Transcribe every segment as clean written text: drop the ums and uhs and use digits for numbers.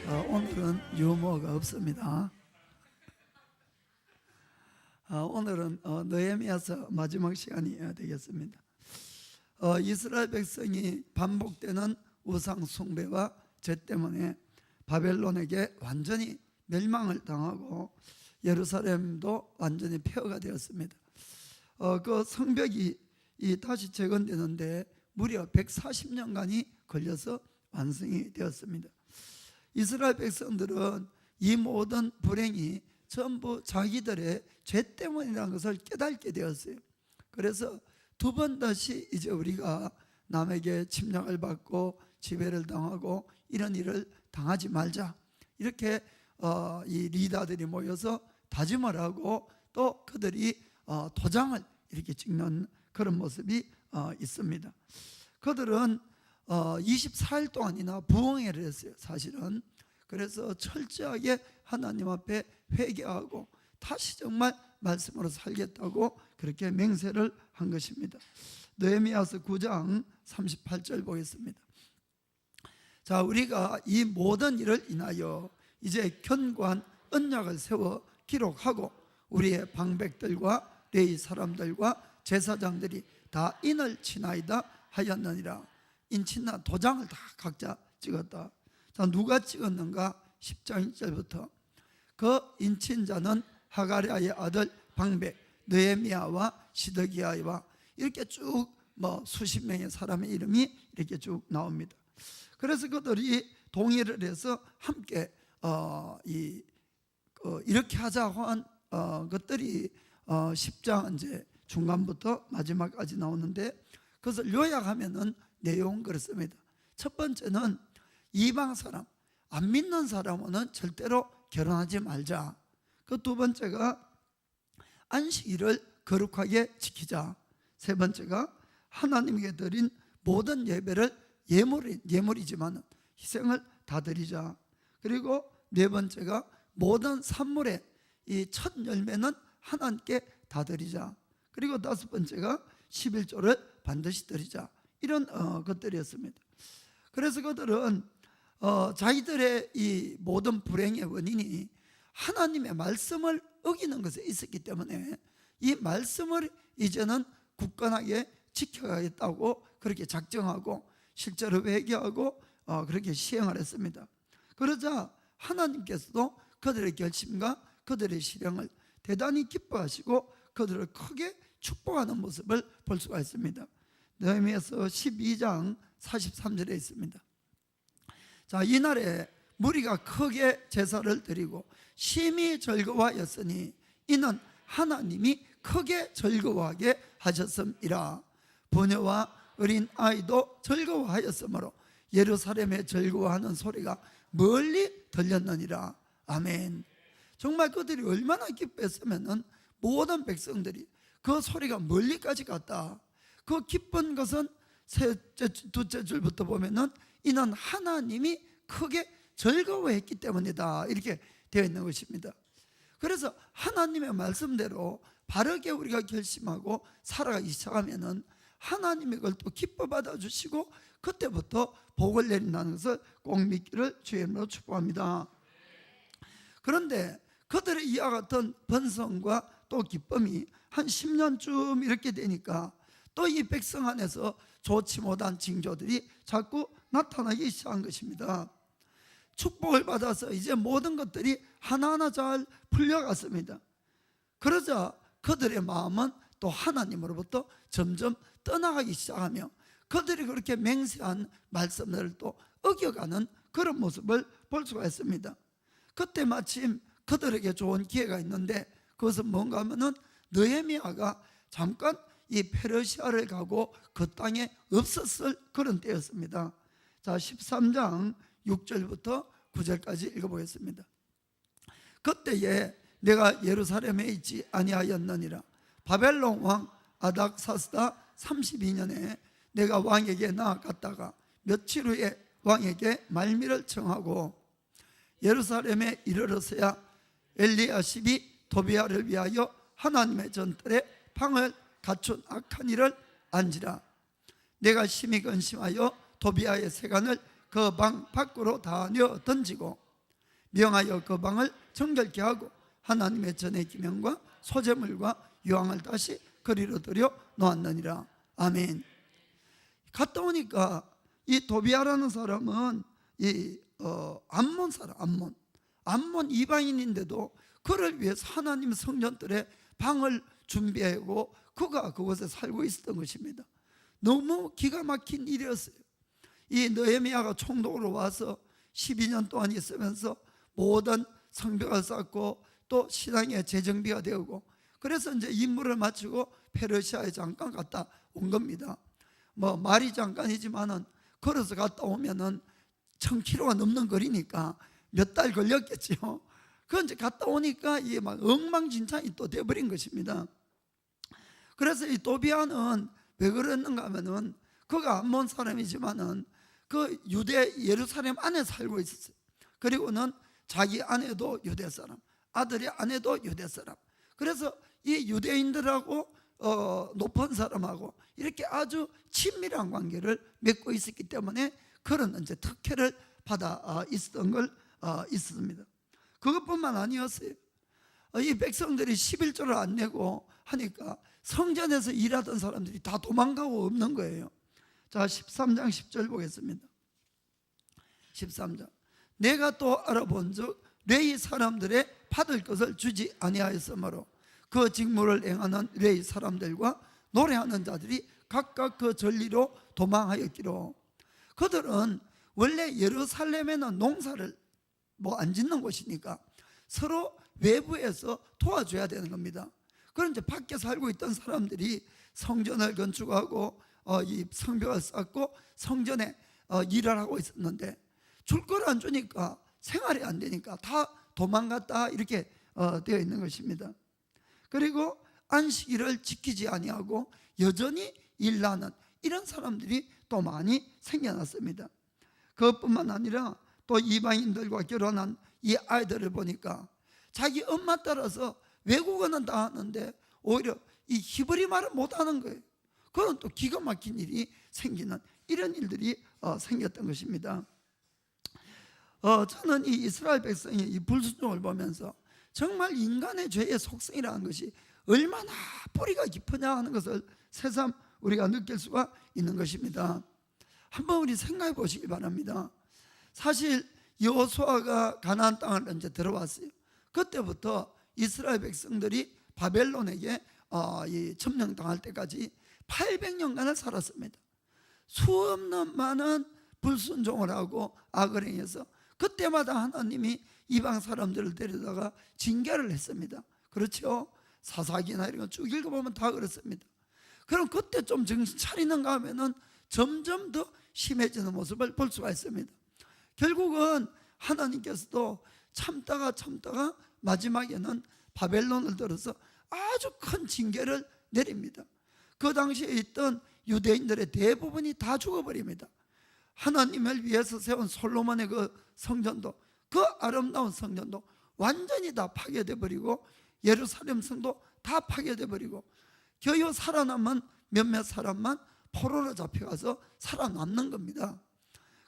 오늘은 유머가 없습니다. 오늘은 느헤미야서 마지막 시간이 되겠습니다. 이스라엘 백성이 반복되는 우상 숭배와 죄 때문에 바벨론에게 완전히 멸망을 당하고 예루살렘도 완전히 폐허가 되었습니다. 그 성벽이 다시 재건되는데 무려 140년간이 걸려서 완성이 되었습니다. 이스라엘 백성들은 이 모든 불행이 전부 자기들의 죄 때문이라는 것을 깨닫게 되었어요. 그래서 두 번 다시 이제 우리가 남에게 침략을 받고 지배를 당하고 이런 일을 당하지 말자, 이렇게 이 리더들이 모여서 다짐을 하고 또 그들이 도장을 이렇게 찍는 그런 모습이 있습니다. 그들은 24일 동안이나 부흥회를 했어요, 사실은. 그래서 철저하게 하나님 앞에 회개하고 다시 정말 말씀으로 살겠다고 그렇게 맹세를 한 것입니다. 느헤미야서 9장 38절 보겠습니다. 자, 우리가 이 모든 일을 인하여 이제 견고한 언약을 세워 기록하고 우리의 방백들과 레위 사람들과 제사장들이 다 인을 치나이다 하였느니라. 인치나 도장을 다 각자 찍었다. 자, 누가 찍었는가? 10장 1절부터 그 인친 자는 하가랴의 아들 방백, 느헤미야와 시드기야와 이렇게 쭉 수십 명의 사람의 이름이 이렇게 쭉 나옵니다. 그래서 그들이 동의를 해서 함께 이렇게 하자고 한 것들이 10장 이제 중간부터 마지막까지 나오는데, 그것을 요약하면은 내용은 그렇습니다. 첫 번째는 이방 사람, 안 믿는 사람은 절대로 결혼하지 말자. 그 두 번째가 안식일을 거룩하게 지키자. 세 번째가 하나님께 드린 모든 예배를 예물이지만 희생을 다 드리자. 그리고 네 번째가 모든 산물의 이 첫 열매는 하나님께 다 드리자. 그리고 다섯 번째가 11조를 반드시 드리자. 이런 것들이었습니다. 그래서 그들은 자기들의 이 모든 불행의 원인이 하나님의 말씀을 어기는 것에 있었기 때문에 이 말씀을 이제는 굳건하게 지켜가겠다고 그렇게 작정하고 실제로 회개하고 그렇게 시행을 했습니다. 그러자 하나님께서도 그들의 결심과 그들의 실행을 대단히 기뻐하시고 그들을 크게 축복하는 모습을 볼 수가 있습니다. 느헤미야서 12장 43절에 있습니다. 자, 이날에 무리가 크게 제사를 드리고 심히 즐거워하였으니 이는 하나님이 크게 즐거워하게 하셨음이라. 부녀와 어린 아이도 즐거워하였으므로 예루살렘에 즐거워하는 소리가 멀리 들렸느니라. 아멘. 정말 그들이 얼마나 기뻐했으면 모든 백성들이 그 소리가 멀리까지 갔다. 그 기쁜 것은 둘째 줄부터 보면은 이는 하나님이 크게 즐거워했기 때문이다, 이렇게 되어 있는 것입니다. 그래서 하나님의 말씀대로 바르게 우리가 결심하고 살아가기 시작하면은 하나님의 걸 또 기뻐 받아주시고 그때부터 복을 내린다는 것을 꼭 믿기를 주의 이름으로 축복합니다. 그런데 그들의 이와 같은 번성과 또 기쁨이 한 10년쯤 이렇게 되니까 또 이 백성 안에서 좋지 못한 징조들이 자꾸 나타나기 시작한 것입니다. 축복을 받아서 이제 모든 것들이 하나하나 잘 풀려갔습니다. 그러자 그들의 마음은 또 하나님으로부터 점점 떠나가기 시작하며 그들이 그렇게 맹세한 말씀들을 또 어겨가는 그런 모습을 볼 수가 있습니다. 그때 마침 그들에게 좋은 기회가 있는데 그것은 뭔가 하면은 느헤미야가 잠깐 이 페르시아를 가고 그 땅에 없었을 그런 때였습니다. 자, 13장 6절부터 9절까지 읽어보겠습니다. 그때에 내가 예루살렘에 있지 아니하였느니라. 바벨론 왕 아닥사스다 32년에 내가 왕에게 나아갔다가 며칠 후에 왕에게 말미를 청하고 예루살렘에 이르러서야 엘리야십이 도비야를 위하여 하나님의 전뜰에 방을 갖춘 악한 일을 안지라. 내가 심히 근심하여 도비야의 세간을 그 방 밖으로 다 내어 던지고 명하여 그 방을 정결케 하고 하나님의 전의 기명과 소재물과 유황을 다시 그리로 들여 놓았느니라. 아멘. 갔다 오니까 이 도비아라는 사람은 이 암몬 사람, 암몬 이방인인데도 그를 위해서 하나님 성전들의 방을 준비하고 그가 그곳에 살고 있었던 것입니다. 너무 기가 막힌 일이었어요. 이 느헤미야가 총독으로 와서 12년 동안 있으면서 모든 성벽을 쌓고 또 신앙의 재정비가 되고, 그래서 이제 임무를 마치고 페르시아에 잠깐 갔다 온 겁니다. 뭐 말이 잠깐이지만은 걸어서 갔다 오면은 1000km가 넘는 거리니까 몇 달 걸렸겠죠. 그 이제 갔다 오니까 이게 막 엉망진창이 또 돼버린 것입니다. 그래서 이 도비아는 왜 그랬는가 하면은 그가 암몬 사람이지만은 그 유대 예루살렘 안에 살고 있었어요. 그리고는 자기 아내도 유대 사람, 아들의 아내도 유대 사람. 그래서 이 유대인들하고 높은 사람하고 이렇게 아주 친밀한 관계를 맺고 있었기 때문에 그런 이제 특혜를 받아 있었던 걸 있습니다. 그것뿐만 아니었어요. 이 백성들이 11조를 안 내고 하니까 성전에서 일하던 사람들이 다 도망가고 없는 거예요. 자, 13장 10절 보겠습니다. 13장. 내가 또 알아본즉 레위 사람들의 받을 것을 주지 아니하였으므로 그 직무를 행하는 레위 사람들과 노래하는 자들이 각각 그 전리로 도망하였기로. 그들은 원래 예루살렘에는 농사를 뭐 안 짓는 곳이니까 서로 외부에서 도와줘야 되는 겁니다. 그런데 밖에 살고 있던 사람들이 성전을 건축하고 이 성벽을 쌓고 성전에 일을 하고 있었는데 줄 걸 안 주니까 생활이 안 되니까 다 도망갔다 이렇게 되어 있는 것입니다. 그리고 안식일을 지키지 아니하고 여전히 일하는 이런 사람들이 또 많이 생겨났습니다. 그것뿐만 아니라 또 이방인들과 결혼한 이 아이들을 보니까 자기 엄마 따라서 외국어는 다 하는데 오히려 이 히브리 말을 못하는 거예요. 그런 또 기가 막힌 일이 생기는 이런 일들이 생겼던 것입니다. 저는 이 이스라엘 백성의 이 불순종을 보면서 정말 인간의 죄의 속성이라는 것이 얼마나 뿌리가 깊으냐 하는 것을 새삼 우리가 느낄 수가 있는 것입니다. 한번 우리 생각해 보시기 바랍니다. 사실 여호수아가 가나안 땅을 이제 들어왔어요. 그때부터 이스라엘 백성들이 바벨론에게 점령당할 때까지 800년간을 살았습니다. 수없는 많은 불순종을 하고 악을 행해서 그때마다 하나님이 이방 사람들을 데려다가 징계를 했습니다. 그렇죠? 사사기나 이런 거 쭉 읽어보면 다 그렇습니다. 그럼 그때 좀 정신 차리는가 하면은 점점 더 심해지는 모습을 볼 수가 있습니다. 결국은 하나님께서도 참다가 마지막에는 바벨론을 들어서 아주 큰 징계를 내립니다. 그 당시에 있던 유대인들의 대부분이 다 죽어버립니다. 하나님을 위해서 세운 솔로몬의 그 성전도, 그 아름다운 성전도 완전히 다 파괴돼 버리고 예루살렘 성도 다 파괴돼 버리고 겨우 살아남은 몇몇 사람만 포로로 잡혀가서 살아남는 겁니다.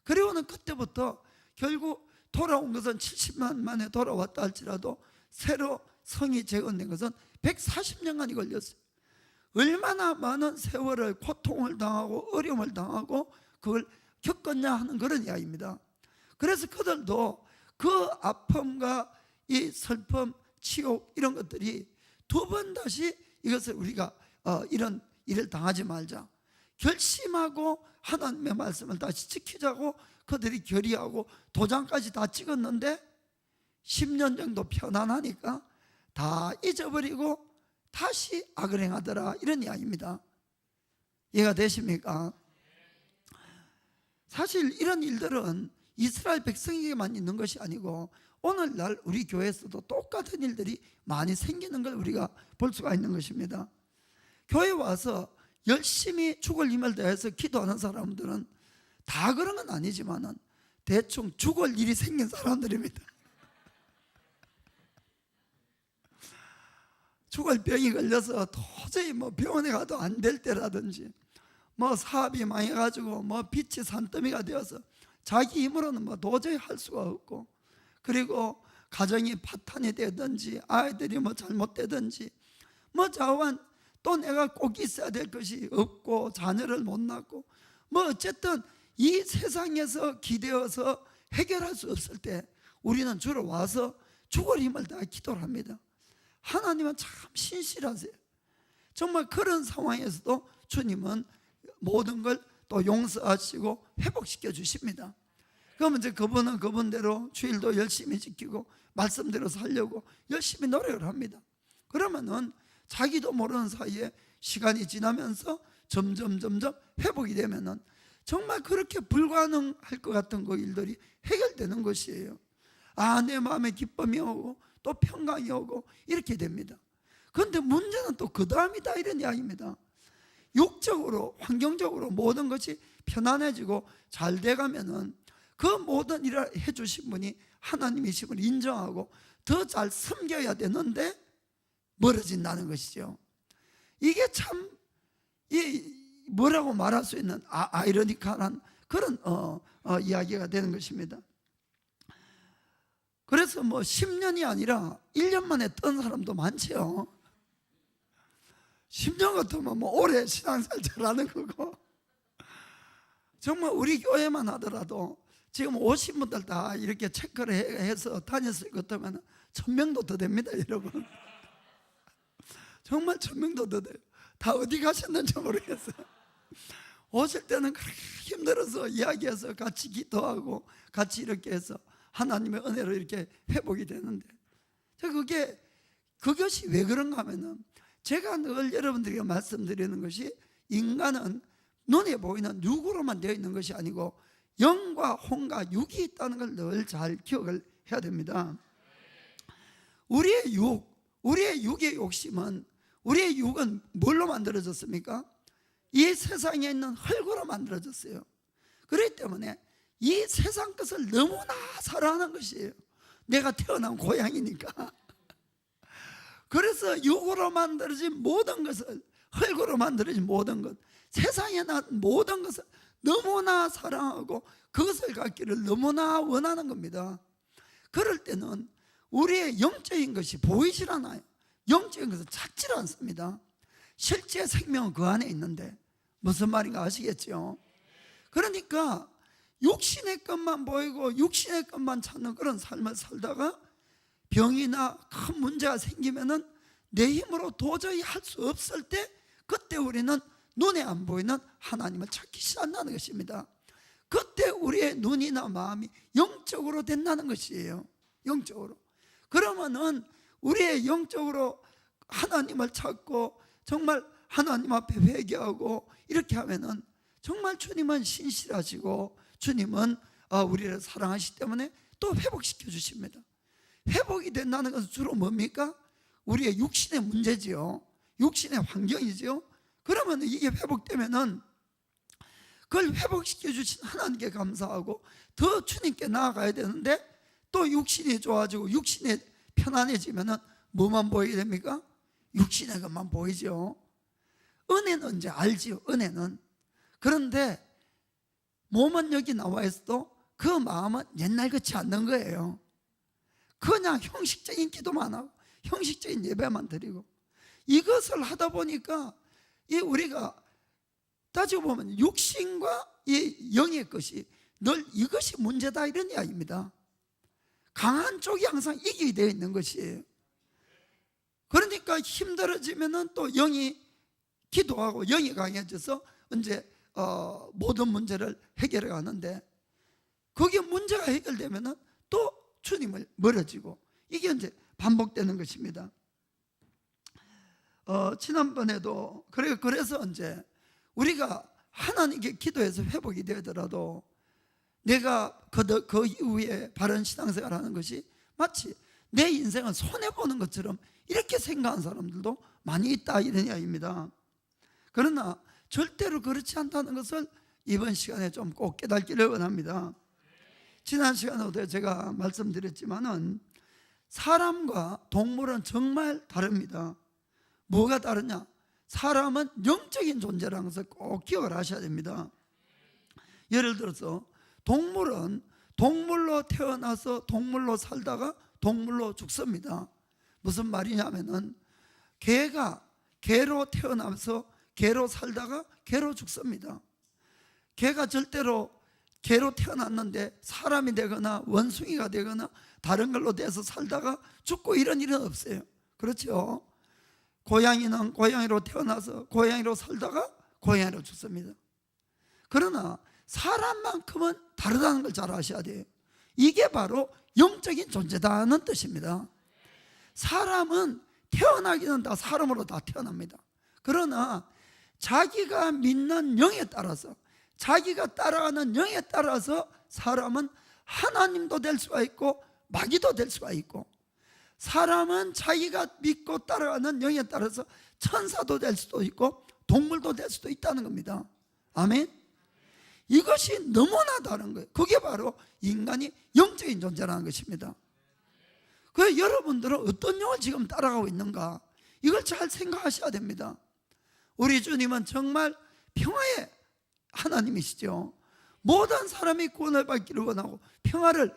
그리고는 그때부터 결국 돌아온 것은 70년 만에 돌아왔다 할지라도 새로 성이 재건된 것은 140년간이 걸렸어요. 얼마나 많은 세월을 고통을 당하고 어려움을 당하고 그걸 겪었냐 하는 그런 이야기입니다. 그래서 그들도 그 아픔과 이 슬픔, 치욕 이런 것들이 두 번 다시 이것을 우리가 이런 일을 당하지 말자 결심하고 하나님의 말씀을 다시 지키자고 그들이 결의하고 도장까지 다 찍었는데 10년 정도 편안하니까 다 잊어버리고 다시 악을 행하더라 이런 이야기입니다. 이해가 되십니까? 사실 이런 일들은 이스라엘 백성에게만 있는 것이 아니고 오늘날 우리 교회에서도 똑같은 일들이 많이 생기는 걸 우리가 볼 수가 있는 것입니다. 교회 와서 열심히 죽을 힘을 다해서 기도하는 사람들은 다 그런 건 아니지만은 대충 죽을 일이 생긴 사람들입니다. 죽을 병이 걸려서 도저히 뭐 병원에 가도 안 될 때라든지 뭐 사업이 망해가지고 뭐 빚이 산더미가 되어서 자기 힘으로는 뭐 도저히 할 수가 없고 그리고 가정이 파탄이 되든지 아이들이 뭐 잘못되든지 뭐 자원 또 내가 꼭 있어야 될 것이 없고 자녀를 못 낳고 뭐 어쨌든 이 세상에서 기대어서 해결할 수 없을 때 우리는 주로 와서 죽을 힘을 다해 기도를 합니다. 하나님은 참 신실하세요. 정말 그런 상황에서도 주님은 모든 걸 또 용서하시고 회복시켜 주십니다. 그러면 이제 그분은 그분대로 주일도 열심히 지키고 말씀대로 살려고 열심히 노력을 합니다. 그러면은 자기도 모르는 사이에 시간이 지나면서 점점 회복이 되면은 정말 그렇게 불가능할 것 같은 그 일들이 해결되는 것이에요. 내 마음에 기쁨이 오고 또 평강이 오고 이렇게 됩니다. 그런데 문제는 또 그 다음이다 이런 이야기입니다. 육적으로 환경적으로 모든 것이 편안해지고 잘 돼가면은 그 모든 일을 해주신 분이 하나님이심을 인정하고 더 잘 섬겨야 되는데 멀어진다는 것이죠. 이게 참 뭐라고 말할 수 있는 아이러니컬한 그런 이야기가 되는 것입니다. 그래서 뭐 10년이 아니라 1년 만에 뜬 사람도 많죠. 10년 같으면 뭐 오래 신앙생활 잘하는 거고, 정말 우리 교회만 하더라도 지금 오신 분들 다 이렇게 체크를 해서 다녔을 것 같으면 1000명도 더 됩니다, 여러분. 정말 1000명도 더 돼요. 다 어디 가셨는지 모르겠어요. 오실 때는 그렇게 힘들어서 이야기해서 같이 기도하고 같이 이렇게 해서 하나님의 은혜로 이렇게 회복이 되는데, 그것이 왜 그런가 하면은 제가 늘 여러분들에게 말씀드리는 것이 인간은 눈에 보이는 육으로만 되어 있는 것이 아니고 영과 혼과 육이 있다는 걸 늘 잘 기억을 해야 됩니다. 우리의 육의 욕심은, 우리의 육은 뭘로 만들어졌습니까? 이 세상에 있는 흙으로 만들어졌어요. 그렇기 때문에 이 세상 것을 너무나 사랑하는 것이에요. 내가 태어난 고향이니까. 그래서 육으로 만들어진 모든 것을, 흙으로 만들어진 모든 것, 세상에 난 모든 것을 너무나 사랑하고 그것을 갖기를 너무나 원하는 겁니다. 그럴 때는 우리의 영적인 것이 보이질 않아요. 영적인 것은 찾질 않습니다. 실제 생명은 그 안에 있는데 무슨 말인가 아시겠죠? 그러니까 육신의 것만 보이고 육신의 것만 찾는 그런 삶을 살다가 병이나 큰 문제가 생기면은 내 힘으로 도저히 할 수 없을 때, 그때 우리는 눈에 안 보이는 하나님을 찾기 시작한다는 것입니다. 그때 우리의 눈이나 마음이 영적으로 된다는 것이에요. 영적으로. 그러면은 우리의 영적으로 하나님을 찾고 정말 하나님 앞에 회개하고 이렇게 하면은 정말 주님은 신실하시고 주님은 우리를 사랑하시기 때문에 또 회복시켜 주십니다. 회복이 된다는 것은 주로 뭡니까? 우리의 육신의 문제지요. 육신의 환경이지요. 그러면 이게 회복되면은 그걸 회복시켜 주신 하나님께 감사하고 더 주님께 나아가야 되는데, 또 육신이 좋아지고 육신이 편안해지면은 뭐만 보이게 됩니까? 육신의 것만 보이죠. 은혜는 이제 알지요, 은혜는. 그런데 몸은 여기 나와 있어도 그 마음은 옛날 같지 않는 거예요. 그냥 형식적인 기도만 하고 형식적인 예배만 드리고, 이것을 하다 보니까 우리가 따지고 보면 육신과 이 영의 것이 늘 이것이 문제다 이런 이야기입니다. 강한 쪽이 항상 이기게 되어 있는 것이에요. 그러니까 힘들어지면은 또 영이 기도하고 영이 강해져서 이제 모든 문제를 해결해 가는데, 거기에 문제가 해결되면은 또 주님을 멀어지고, 이게 이제 반복되는 것입니다. 지난번에도 그래서 이제 우리가 하나님께 기도해서 회복이 되더라도 내가 그 이후에 바른 신앙생활 하는 것이 마치 내 인생을 손해보는 것처럼 이렇게 생각하는 사람들도 많이 있다 이런 이야기입니다. 그러나 절대로 그렇지 않다는 것을 이번 시간에 좀 꼭 깨닫기를 원합니다. 지난 시간에도 제가 말씀드렸지만은 사람과 동물은 정말 다릅니다. 뭐가 다르냐? 사람은 영적인 존재라는 것을 꼭 기억을 하셔야 됩니다. 예를 들어서 동물은 동물로 태어나서 동물로 살다가 동물로 죽습니다. 무슨 말이냐면은 개가 개로 태어나서 개로 살다가 개로 죽습니다. 개가 절대로 개로 태어났는데 사람이 되거나 원숭이가 되거나 다른 걸로 돼서 살다가 죽고 이런 일은 없어요. 그렇죠? 고양이는 고양이로 태어나서 고양이로 살다가 고양이로 죽습니다. 그러나 사람만큼은 다르다는 걸 잘 아셔야 돼요. 이게 바로 영적인 존재다는 뜻입니다. 사람은 태어나기는 다 사람으로 다 태어납니다. 그러나 자기가 믿는 영에 따라서, 자기가 따라가는 영에 따라서 사람은 하나님도 될 수가 있고 마귀도 될 수가 있고, 사람은 자기가 믿고 따라가는 영에 따라서 천사도 될 수도 있고 동물도 될 수도 있다는 겁니다. 아멘. 이것이 너무나 다른 거예요. 그게 바로 인간이 영적인 존재라는 것입니다. 그래서 여러분들은 어떤 영을 지금 따라가고 있는가, 이걸 잘 생각하셔야 됩니다. 우리 주님은 정말 평화의 하나님이시죠. 모든 사람이 구원을 받기를 원하고 평화를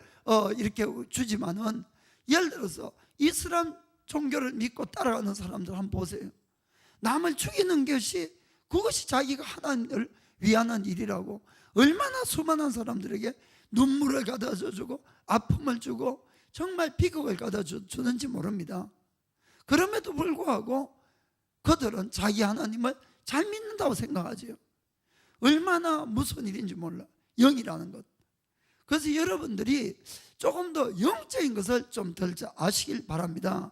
이렇게 주지만은, 예를 들어서 이슬람 종교를 믿고 따라가는 사람들 한번 보세요. 남을 죽이는 것이, 그것이 자기가 하나님을 위하는 일이라고 얼마나 수많은 사람들에게 눈물을 가져다 주고 아픔을 주고 정말 비극을 가져다 주는지 모릅니다. 그럼에도 불구하고 그들은 자기 하나님을 잘 믿는다고 생각하죠. 얼마나 무서운 일인지 몰라, 영이라는 것. 그래서 여러분들이 조금 더 영적인 것을 좀 덜 아시길 바랍니다.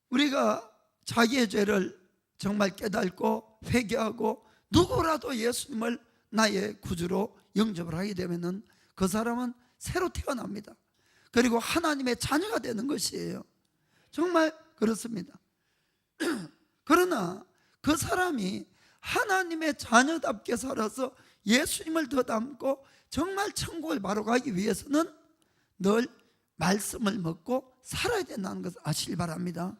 우리가 자기의 죄를 정말 깨닫고 회개하고 누구라도 예수님을 나의 구주로 영접을 하게 되면은 그 사람은 새로 태어납니다. 그리고 하나님의 자녀가 되는 것이에요. 정말 그렇습니다. 그러나 그 사람이 하나님의 자녀답게 살아서 예수님을 더 닮고 정말 천국을 바로 가기 위해서는 늘 말씀을 먹고 살아야 된다는 것을 아시길 바랍니다.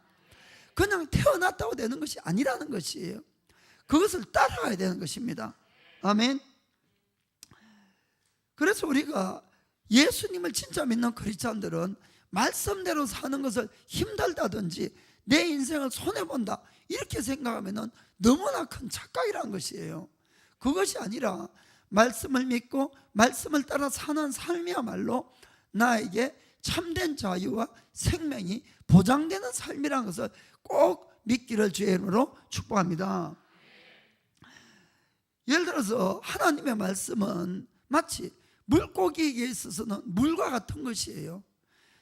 그냥 태어났다고 되는 것이 아니라는 것이에요. 그것을 따라가야 되는 것입니다. 아멘. 그래서 우리가 예수님을 진짜 믿는 크리스찬들은 말씀대로 사는 것을 힘들다든지 내 인생을 손해본다 이렇게 생각하면 너무나 큰 착각이라는 것이에요. 그것이 아니라 말씀을 믿고 말씀을 따라 사는 삶이야말로 나에게 참된 자유와 생명이 보장되는 삶이라는 것을 꼭 믿기를 주의 이름으로 축복합니다. 예를 들어서 하나님의 말씀은 마치 물고기에게 있어서는 물과 같은 것이에요.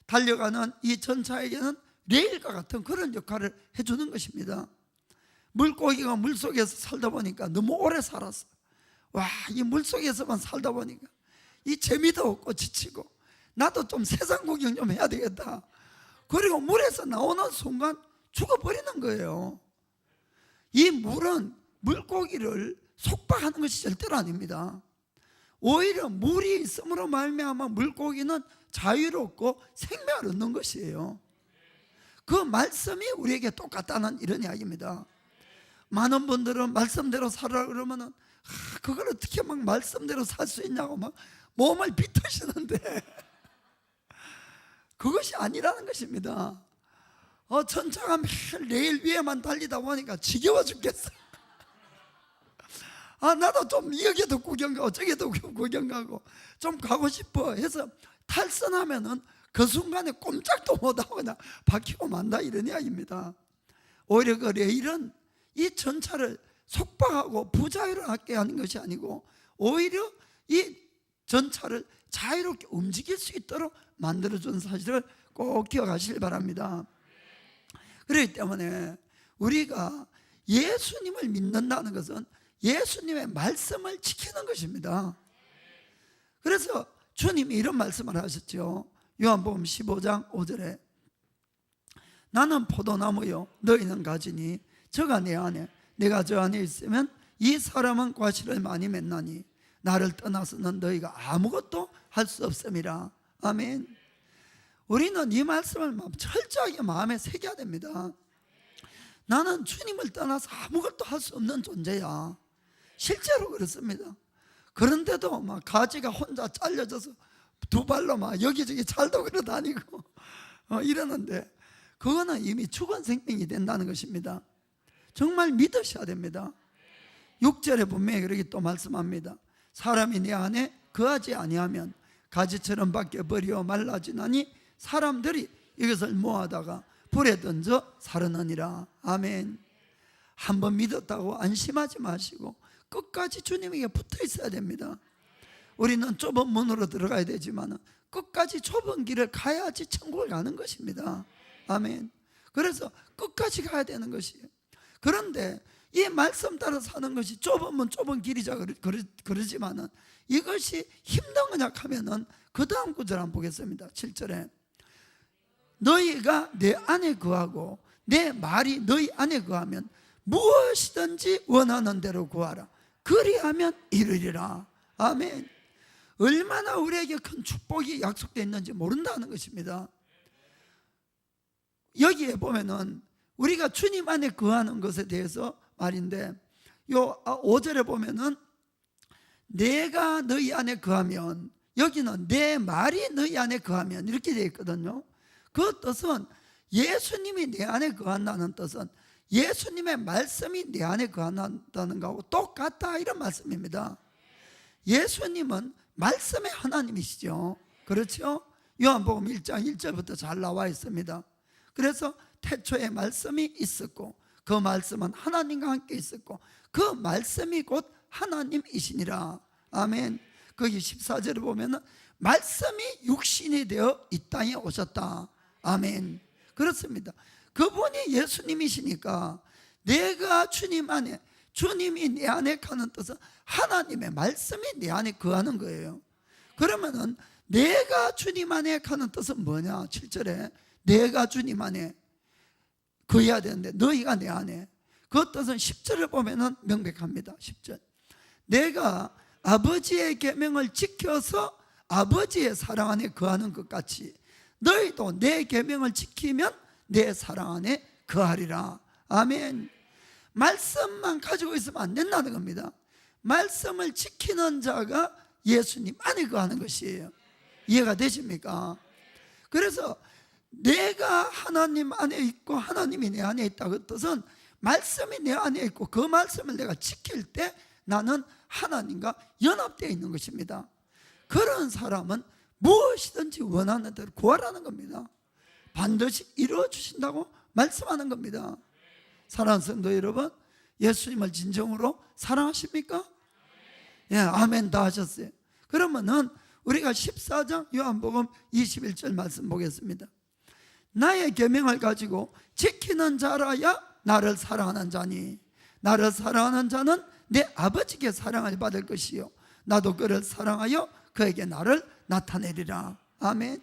달려가는 이 전차에게는 레일과 같은 그런 역할을 해주는 것입니다. 물고기가 물속에서 살다 보니까 너무 오래 살았어. 와, 이 물속에서만 살다 보니까 이 재미도 없고 지치고 나도 좀 세상 구경 좀 해야 되겠다. 그리고 물에서 나오는 순간 죽어버리는 거예요. 이 물은 물고기를 속박하는 것이 절대로 아닙니다. 오히려 물이 있음으로 말미암아 물고기는 자유롭고 생명을 얻는 것이에요. 그 말씀이 우리에게 똑같다는 이런 이야기입니다. 많은 분들은 말씀대로 살아라 그러면은 그걸 어떻게 막 말씀대로 살 수 있냐고 막 몸을 비트시는데 그것이 아니라는 것입니다. 전차가 매일 레일 위에만 달리다 보니까 지겨워 죽겠어. 나도 좀 여기도 구경 가고 저기도 구경 가고 좀 가고 싶어 해서 탈선하면은 그 순간에 꼼짝도 못하고 그냥 박히고 만다 이런 이야기입니다. 오히려 그 레일은 이 전차를 속박하고 부자유롭게 하는 것이 아니고 오히려 이 전차를 자유롭게 움직일 수 있도록 만들어준 사실을 꼭 기억하시길 바랍니다. 그렇기 때문에 우리가 예수님을 믿는다는 것은 예수님의 말씀을 지키는 것입니다. 그래서 주님이 이런 말씀을 하셨죠. 요한복음 15장 5절에 나는 포도나무요 너희는 가지니 저가 내 안에 내가 저 안에 있으면 이 사람은 과실을 많이 맺나니 나를 떠나서는 너희가 아무것도 할 수 없음이라. 아멘. 우리는 이 말씀을 철저하게 마음에 새겨야 됩니다. 나는 주님을 떠나서 아무것도 할 수 없는 존재야. 실제로 그렇습니다. 그런데도 막 가지가 혼자 잘려져서 두 발로 막 여기저기 잘도 걸어 다니고 이러는데, 그거는 이미 죽은 생명이 된다는 것입니다. 정말 믿으셔야 됩니다. 6절에 분명히 그렇게 또 말씀합니다. 사람이 내 안에 거하지 아니하면 가지처럼 밖에 버려 말라지나니 사람들이 이것을 모아다가 불에 던져 사르느니라. 아멘. 한번 믿었다고 안심하지 마시고 끝까지 주님에게 붙어 있어야 됩니다. 우리는 좁은 문으로 들어가야 되지만 끝까지 좁은 길을 가야지 천국을 가는 것입니다. 아멘. 그래서 끝까지 가야 되는 것이에요. 그런데 이 말씀 따라 사는 것이 좁은 문 좁은 길이자 그러지만은 이것이 힘든 거냐 하면은 그 다음 구절 한번 보겠습니다. 7절에 너희가 내 안에 거하고 내 말이 너희 안에 거하면 무엇이든지 원하는 대로 구하라. 그리하면 이루리라. 아멘. 얼마나 우리에게 큰 축복이 약속되어 있는지 모른다는 것입니다. 여기에 보면은 우리가 주님 안에 거하는 것에 대해서 말인데, 요 5절에 보면은 내가 너희 안에 거하면, 여기는 내 말이 너희 안에 거하면 이렇게 되어 있거든요. 그 뜻은 예수님이 내 안에 거한다는 뜻은 예수님의 말씀이 내 안에 거한다는 것하고 똑같다, 이런 말씀입니다. 예수님은 말씀의 하나님이시죠. 그렇죠? 요한복음 1장 1절부터 잘 나와 있습니다. 그래서 태초에 말씀이 있었고 그 말씀은 하나님과 함께 있었고 그 말씀이 곧 하나님이시니라. 아멘. 거기 14절에 보면은 말씀이 육신이 되어 이 땅에 오셨다. 아멘. 그렇습니다. 그분이 예수님이시니까 내가 주님 안에, 주님이 내 안에 가는 뜻은 하나님의 말씀이 내 안에 거하는 거예요. 그러면은 내가 주님 안에 가는 뜻은 뭐냐? 7절에 내가 주님 안에 거해야 되는데 너희가 내 안에, 그 뜻은 10절을 보면은 명백합니다. 10절 내가 아버지의 계명을 지켜서 아버지의 사랑 안에 거하는 것 같이 너희도 내 계명을 지키면 내 사랑 안에 거하리라. 아멘. 말씀만 가지고 있으면 안 된다는 겁니다. 말씀을 지키는 자가 예수님 안에 거하는 것이에요. 이해가 되십니까? 그래서 내가 하나님 안에 있고 하나님이 내 안에 있다, 그 뜻은 말씀이 내 안에 있고 그 말씀을 내가 지킬 때 나는 하나님과 연합되어 있는 것입니다. 그런 사람은 무엇이든지 원하는 대로 구하라는 겁니다. 반드시 이루어 주신다고 말씀하는 겁니다. 사랑하는 성도 여러분, 예수님을 진정으로 사랑하십니까? 예, 아멘 다 하셨어요. 그러면은 우리가 14장 요한복음 21절 말씀 보겠습니다. 나의 계명을 가지고 지키는 자라야 나를 사랑하는 자니 나를 사랑하는 자는 내 아버지께 사랑을 받을 것이요 나도 그를 사랑하여 그에게 나를 나타내리라. 아멘.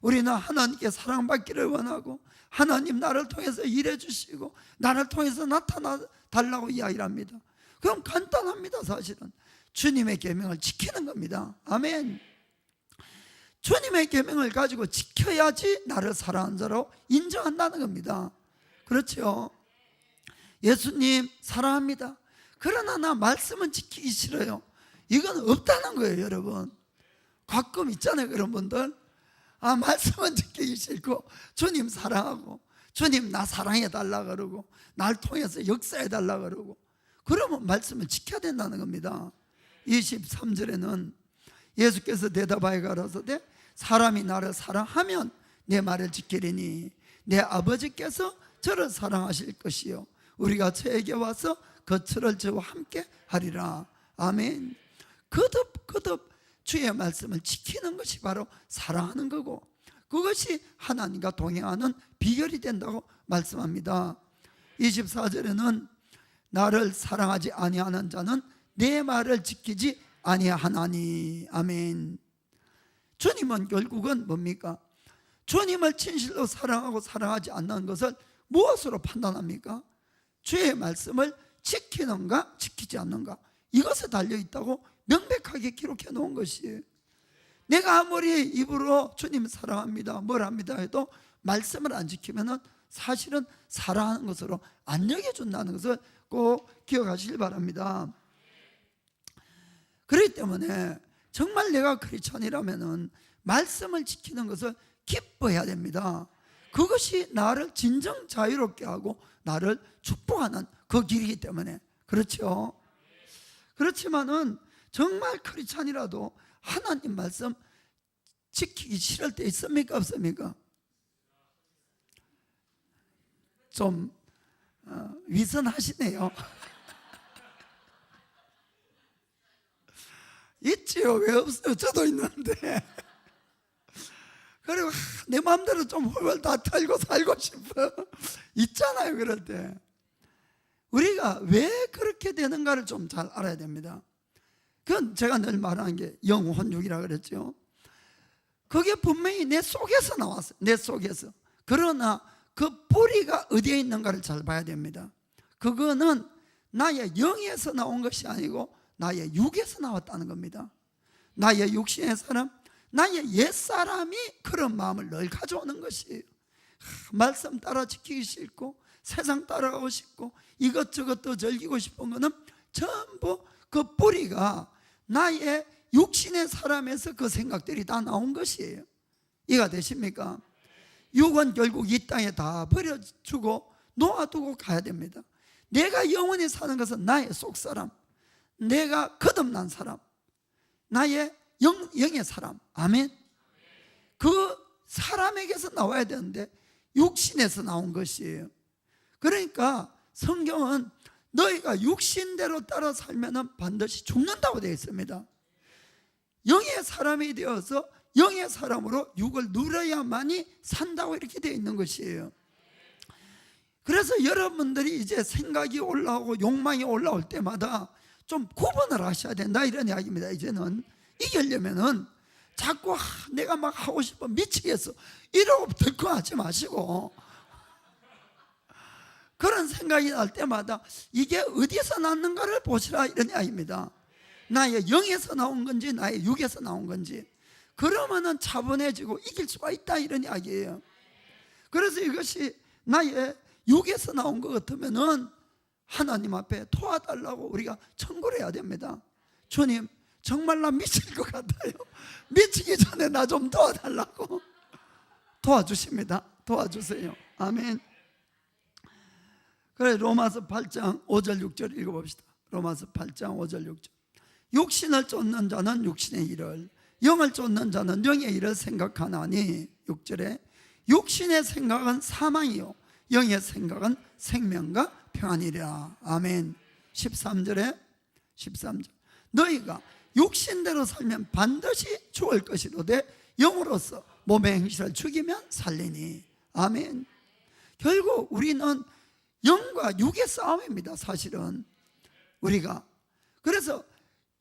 우리는 하나님께 사랑받기를 원하고 하나님 나를 통해서 일해 주시고 나를 통해서 나타나 달라고 이야기를 합니다. 그럼 간단합니다. 사실은 주님의 계명을 지키는 겁니다. 아멘. 주님의 계명을 가지고 지켜야지 나를 사랑하는 자로 인정한다는 겁니다. 그렇죠? 예수님 사랑합니다. 그러나 나 말씀은 지키기 싫어요. 이건 없다는 거예요. 여러분 가끔 있잖아요. 그런 분들 말씀은 지키기 싫고 주님 사랑하고 주님 나 사랑해 달라 그러고 날 통해서 역사해 달라 그러고, 그러면 말씀을 지켜야 된다는 겁니다. 23절에는 예수께서 대답하여 가라사대 사람이 나를 사랑하면 내 말을 지키리니 내 아버지께서 저를 사랑하실 것이요 우리가 저에게 와서 거처를 저와 함께 하리라. 아멘. 거듭 주의 말씀을 지키는 것이 바로 사랑하는 거고 그것이 하나님과 동행하는 비결이 된다고 말씀합니다. 24절에는 나를 사랑하지 아니하는 자는 내 말을 지키지 아니하나니. 아멘. 주님은 결국은 뭡니까? 주님을 진실로 사랑하고 사랑하지 않는 것을 무엇으로 판단합니까? 주의 말씀을 지키는가 지키지 않는가, 이것에 달려있다고 명백하게 기록해 놓은 것이에요. 내가 아무리 입으로 주님 사랑합니다 뭘 합니다 해도 말씀을 안 지키면 사실은 사랑하는 것으로 안 여겨준다는 것을 꼭 기억하시길 바랍니다. 그렇기 때문에 정말 내가 크리스천이라면은 말씀을 지키는 것을 기뻐해야 됩니다. 그것이 나를 진정 자유롭게 하고 나를 축복하는 그 길이기 때문에. 그렇죠? 그렇지만은 정말 크리스찬이라도 하나님 말씀 지키기 싫을 때 있습니까? 없습니까? 좀 위선하시네요. 있지요. 왜 없어요? 저도 있는데. 그리고 내 마음대로 좀 홀월 다 털고 살고 싶어. 있잖아요. 그럴 때 우리가 왜 그렇게 되는가를 좀 잘 알아야 됩니다. 그건 제가 늘 말하는 게 영혼육이라 그랬죠. 그게 분명히 내 속에서 나왔어요. 내 속에서. 그러나 그 뿌리가 어디에 있는가를 잘 봐야 됩니다. 그거는 나의 영에서 나온 것이 아니고 나의 육에서 나왔다는 겁니다. 나의 육신의 사람, 나의 옛사람이 그런 마음을 늘 가져오는 것이에요. 말씀 따라 지키기 싫고 세상 따라가고 싶고 이것저것도 즐기고 싶은 거는 전부 그 뿌리가 나의 육신의 사람에서 그 생각들이 다 나온 것이에요. 이해가 되십니까? 육은 결국 이 땅에 다 버려주고 놓아두고 가야 됩니다. 내가 영원히 사는 것은 나의 속사람, 내가 거듭난 사람, 나의 영의 사람. 아멘. 그 사람에게서 나와야 되는데 육신에서 나온 것이에요. 그러니까 성경은 너희가 육신대로 따라 살면 반드시 죽는다고 되어 있습니다. 영의 사람이 되어서 영의 사람으로 육을 누려야만이 산다고 이렇게 되어 있는 것이에요. 그래서 여러분들이 이제 생각이 올라오고 욕망이 올라올 때마다 좀 구분을 하셔야 된다 이런 이야기입니다. 이제는 이기려면은 자꾸 내가 막 하고 싶어 미치겠어 이러고 들컥하지 마시고, 그런 생각이 날 때마다 이게 어디서 났는가를 보시라 이런 이야기입니다. 나의 영에서 나온 건지 나의 육에서 나온 건지. 그러면은 차분해지고 이길 수가 있다 이런 이야기예요. 그래서 이것이 나의 육에서 나온 것 같으면은 하나님 앞에 도와달라고 우리가 청구를 해야 됩니다. 주님, 정말 나 미칠 것 같아요. 미치기 전에 나 좀 도와달라고. 도와주십니다. 도와주세요. 아멘. 그래, 로마서 8장 5절 6절 읽어봅시다. 로마서 8장 5절 6절. 육신을 쫓는 자는 육신의 일을, 영을 쫓는 자는 영의 일을 생각하나니. 6절에 육신의 생각은 사망이요 영의 생각은 생명과 평안이라. 아멘. 13절에 너희가 육신대로 살면 반드시 죽을 것이로되 영으로서 몸의 행실을 죽이면 살리니. 아멘. 결국 우리는 영과 육의 싸움입니다. 사실은 우리가. 그래서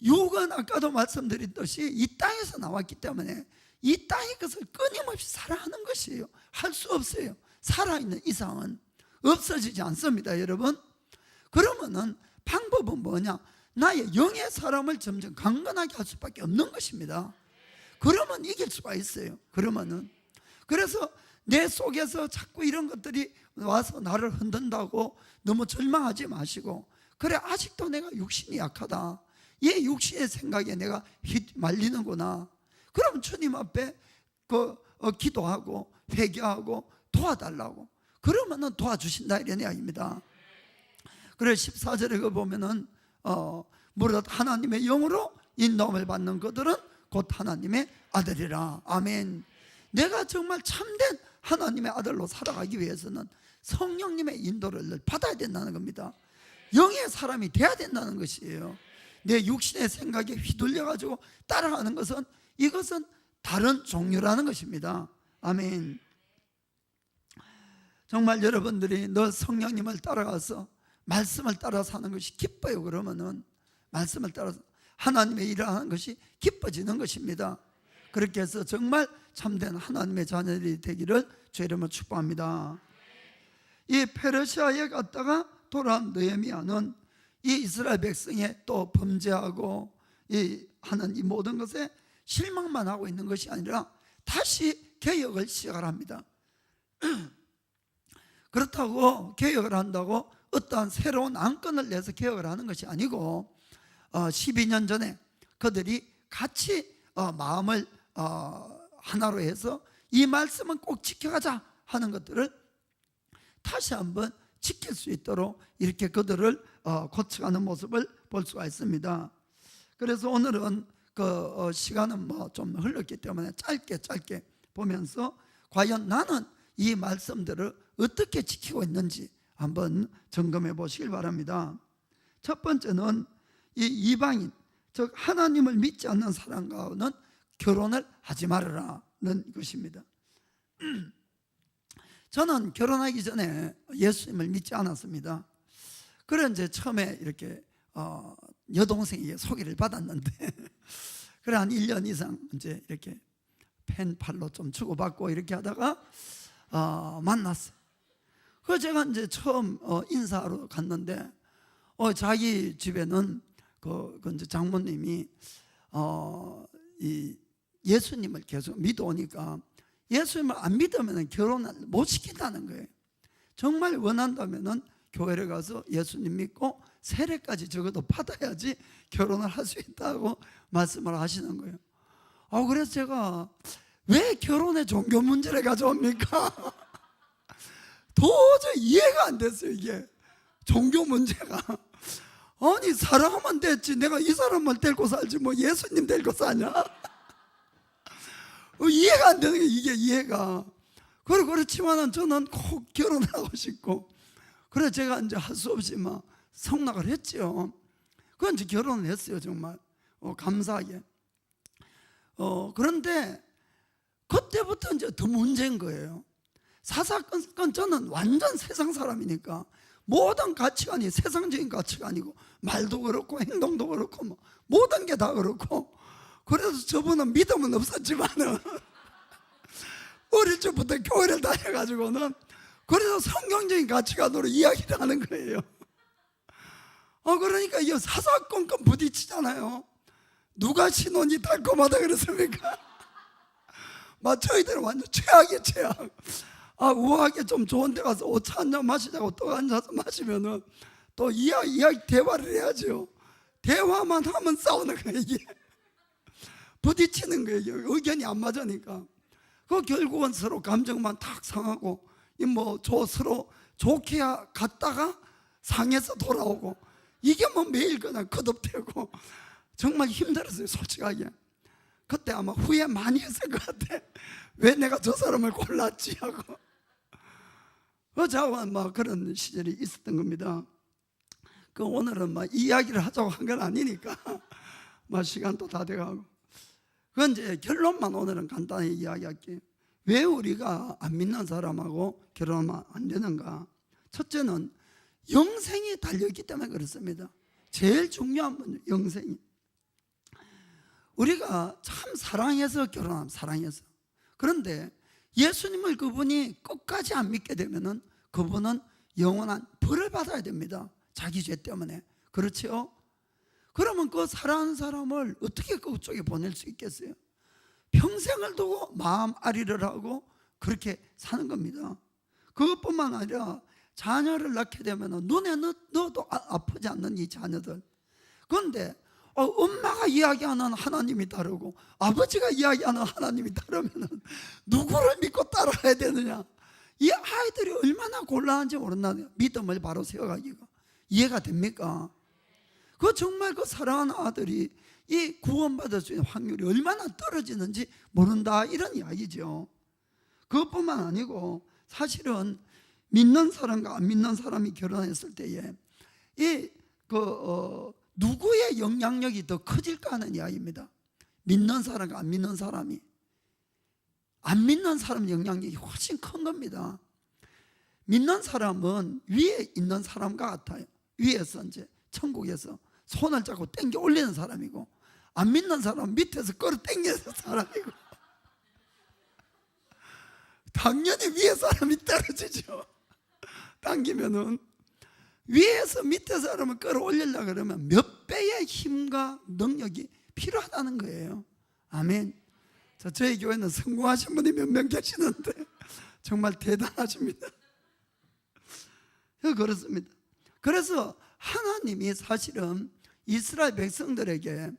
육은 아까도 말씀드렸듯이 이 땅에서 나왔기 때문에 이 땅의 것을 끊임없이 살아가는 것이에요. 할 수 없어요. 살아있는 이상은 없어지지 않습니다, 여러분. 그러면은 방법은 뭐냐? 나의 영의 사람을 점점 강건하게 할 수밖에 없는 것입니다. 그러면 이길 수가 있어요. 그러면은. 그래서 내 속에서 자꾸 이런 것들이 와서 나를 흔든다고 너무 절망하지 마시고, 그래 아직도 내가 육신이 약하다, 이 육신의 생각에 내가 말리는구나. 그럼 주님 앞에 기도하고 회개하고 도와달라고. 그러면은 도와주신다 이런 이야기입니다. 그래 14절에 보면은 무릇 하나님의 영으로 인도함을 받는 그들은 곧 하나님의 아들이라. 아멘. 내가 정말 참된 하나님의 아들로 살아가기 위해서는 성령님의 인도를 늘 받아야 된다는 겁니다. 영의 사람이 돼야 된다는 것이에요. 내 육신의 생각에 휘둘려가지고 따라가는 것은, 이것은 다른 종류라는 것입니다. 아멘. 정말 여러분들이 너 성령님을 따라가서 말씀을 따라 사는 것이 기뻐요. 그러면은 말씀을 따라서 하나님의 일을 하는 것이 기뻐지는 것입니다. 그렇게 해서 정말 참된 하나님의 자녀들이 되기를 주의 이름으로 축복합니다. 이 페르시아에 갔다가 돌아온 느헤미야는 이 이스라엘 백성의 또 범죄하고 하는 이 모든 것에 실망만 하고 있는 것이 아니라 다시 개혁을 시작합니다. 그렇다고 개혁을 한다고 어떠한 새로운 안건을 내서 개혁을 하는 것이 아니고 12년 전에 그들이 같이 마음을 하나로 해서 이 말씀은 꼭 지켜가자 하는 것들을 다시 한번 지킬 수 있도록 이렇게 그들을 고쳐가는 모습을 볼 수가 있습니다. 그래서 오늘은 그 시간은 뭐 좀 흘렀기 때문에 짧게 보면서 과연 나는 이 말씀들을 어떻게 지키고 있는지 한번 점검해 보시길 바랍니다. 첫 번째는 이 이방인, 즉 하나님을 믿지 않는 사람과는 결혼을 하지 말아라는 것입니다. 저는 결혼하기 전에 예수님을 믿지 않았습니다. 그래 이제 처음에 이렇게 여동생에게 소개를 받았는데 그래 한 1년 이상 이제 이렇게 펜팔로 좀 주고받고 이렇게 하다가 만났어요. 그래서 제가 이제 처음 인사하러 갔는데 자기 집에는 그 이제 장모님이 이 예수님을 계속 믿어오니까 예수님을 안 믿으면 결혼을 못 시킨다는 거예요. 정말 원한다면 교회를 가서 예수님 믿고 세례까지 적어도 받아야지 결혼을 할 수 있다고 말씀을 하시는 거예요. 그래서 제가 왜 결혼에 종교 문제를 가져옵니까? 도저히 이해가 안 됐어요. 이게 종교 문제가. 아니 사랑하면 됐지 내가 이 사람을 데리고 살지 뭐 예수님 데리고 사냐? 이해가 안 되는 게 이게 이해가. 그렇지만은 저는 꼭 결혼을 하고 싶고 그래 제가 이제 할 수 없이 막 성락을 했죠. 그건 이제 결혼을 했어요. 정말 감사하게. 그런데 그때부터 이제 더 문제인 거예요. 사사건 저는 완전 세상 사람이니까 모든 가치관이 세상적인 가치관이고 말도 그렇고 행동도 그렇고 뭐 모든 게 다 그렇고 그래서 저분은 믿음은 없었지만은 어릴 적부터 교회를 다녀가지고는 그래서 성경적인 가치관으로 이야기를 하는 거예요. 그러니까 이 사사건건 부딪히잖아요. 누가 신혼이 달콤하다 그랬습니까? 막 저희들은 완전 최악이에요, 최악. 우아하게 좀 좋은 데 가서 오차 한잔 마시자고 또 앉아서 마시면은 또 이야기 대화를 해야죠. 대화만 하면 싸우는 거예요. 이게 부딪히는 거예요. 의견이 안 맞으니까. 결국은 서로 감정만 탁 상하고 서로 좋게 갔다가 상해서 돌아오고 이게 뭐 매일 그냥 거듭되고 정말 힘들었어요. 솔직하게 그때 아마 후회 많이 했을 것 같아. 왜 내가 저 사람을 골랐지 하고 저와 막 그런 시절이 있었던 겁니다. 오늘은 막 이야기를 하자고 한 건 아니니까 막 시간도 다 돼가고 그건 이제 결론만 오늘은 간단히 이야기할게요. 왜 우리가 안 믿는 사람하고 결혼하면 안 되는가? 첫째는 영생이 달려있기 때문에 그렇습니다. 제일 중요한 건 영생이. 우리가 참 사랑해서 결혼하면 사랑해서. 그런데 예수님을 그분이 끝까지 안 믿게 되면은 그분은 영원한 벌을 받아야 됩니다. 자기 죄 때문에. 그렇죠? 그러면 그 사랑하는 사람을 어떻게 그쪽에 보낼 수 있겠어요? 평생을 두고 마음 아리를 하고 그렇게 사는 겁니다. 그것뿐만 아니라 자녀를 낳게 되면 눈에 넣어도 아프지 않는 이 자녀들. 그런데 엄마가 이야기하는 하나님이 다르고 아버지가 이야기하는 하나님이 다르면 누구를 믿고 따라야 되느냐? 이 아이들이 얼마나 곤란한지 모른다. 믿음을 바로 세워가기가 이해가 됩니까? 정말 사랑하는 아들이 이 구원받을 수 있는 확률이 얼마나 떨어지는지 모른다 이런 이야기죠. 그것뿐만 아니고 사실은 믿는 사람과 안 믿는 사람이 결혼했을 때에 누구의 영향력이 더 커질까 하는 이야기입니다. 믿는 사람과 안 믿는 사람이. 안 믿는 사람 영향력이 훨씬 큰 겁니다. 믿는 사람은 위에 있는 사람과 같아요. 위에서 이제 천국에서 손을 잡고 땡겨 올리는 사람이고 안 믿는 사람은 밑에서 끌어 당기는 사람이고 당연히 위에 사람이 떨어지죠. 당기면은 위에서 밑에 사람을 끌어올리려고 그러면 몇 배의 힘과 능력이 필요하다는 거예요. 아멘. 저희 교회는 성공하신 분이 몇 명 계시는데 정말 대단하십니다. 그렇습니다. 그래서 하나님이 사실은 이스라엘 백성들에게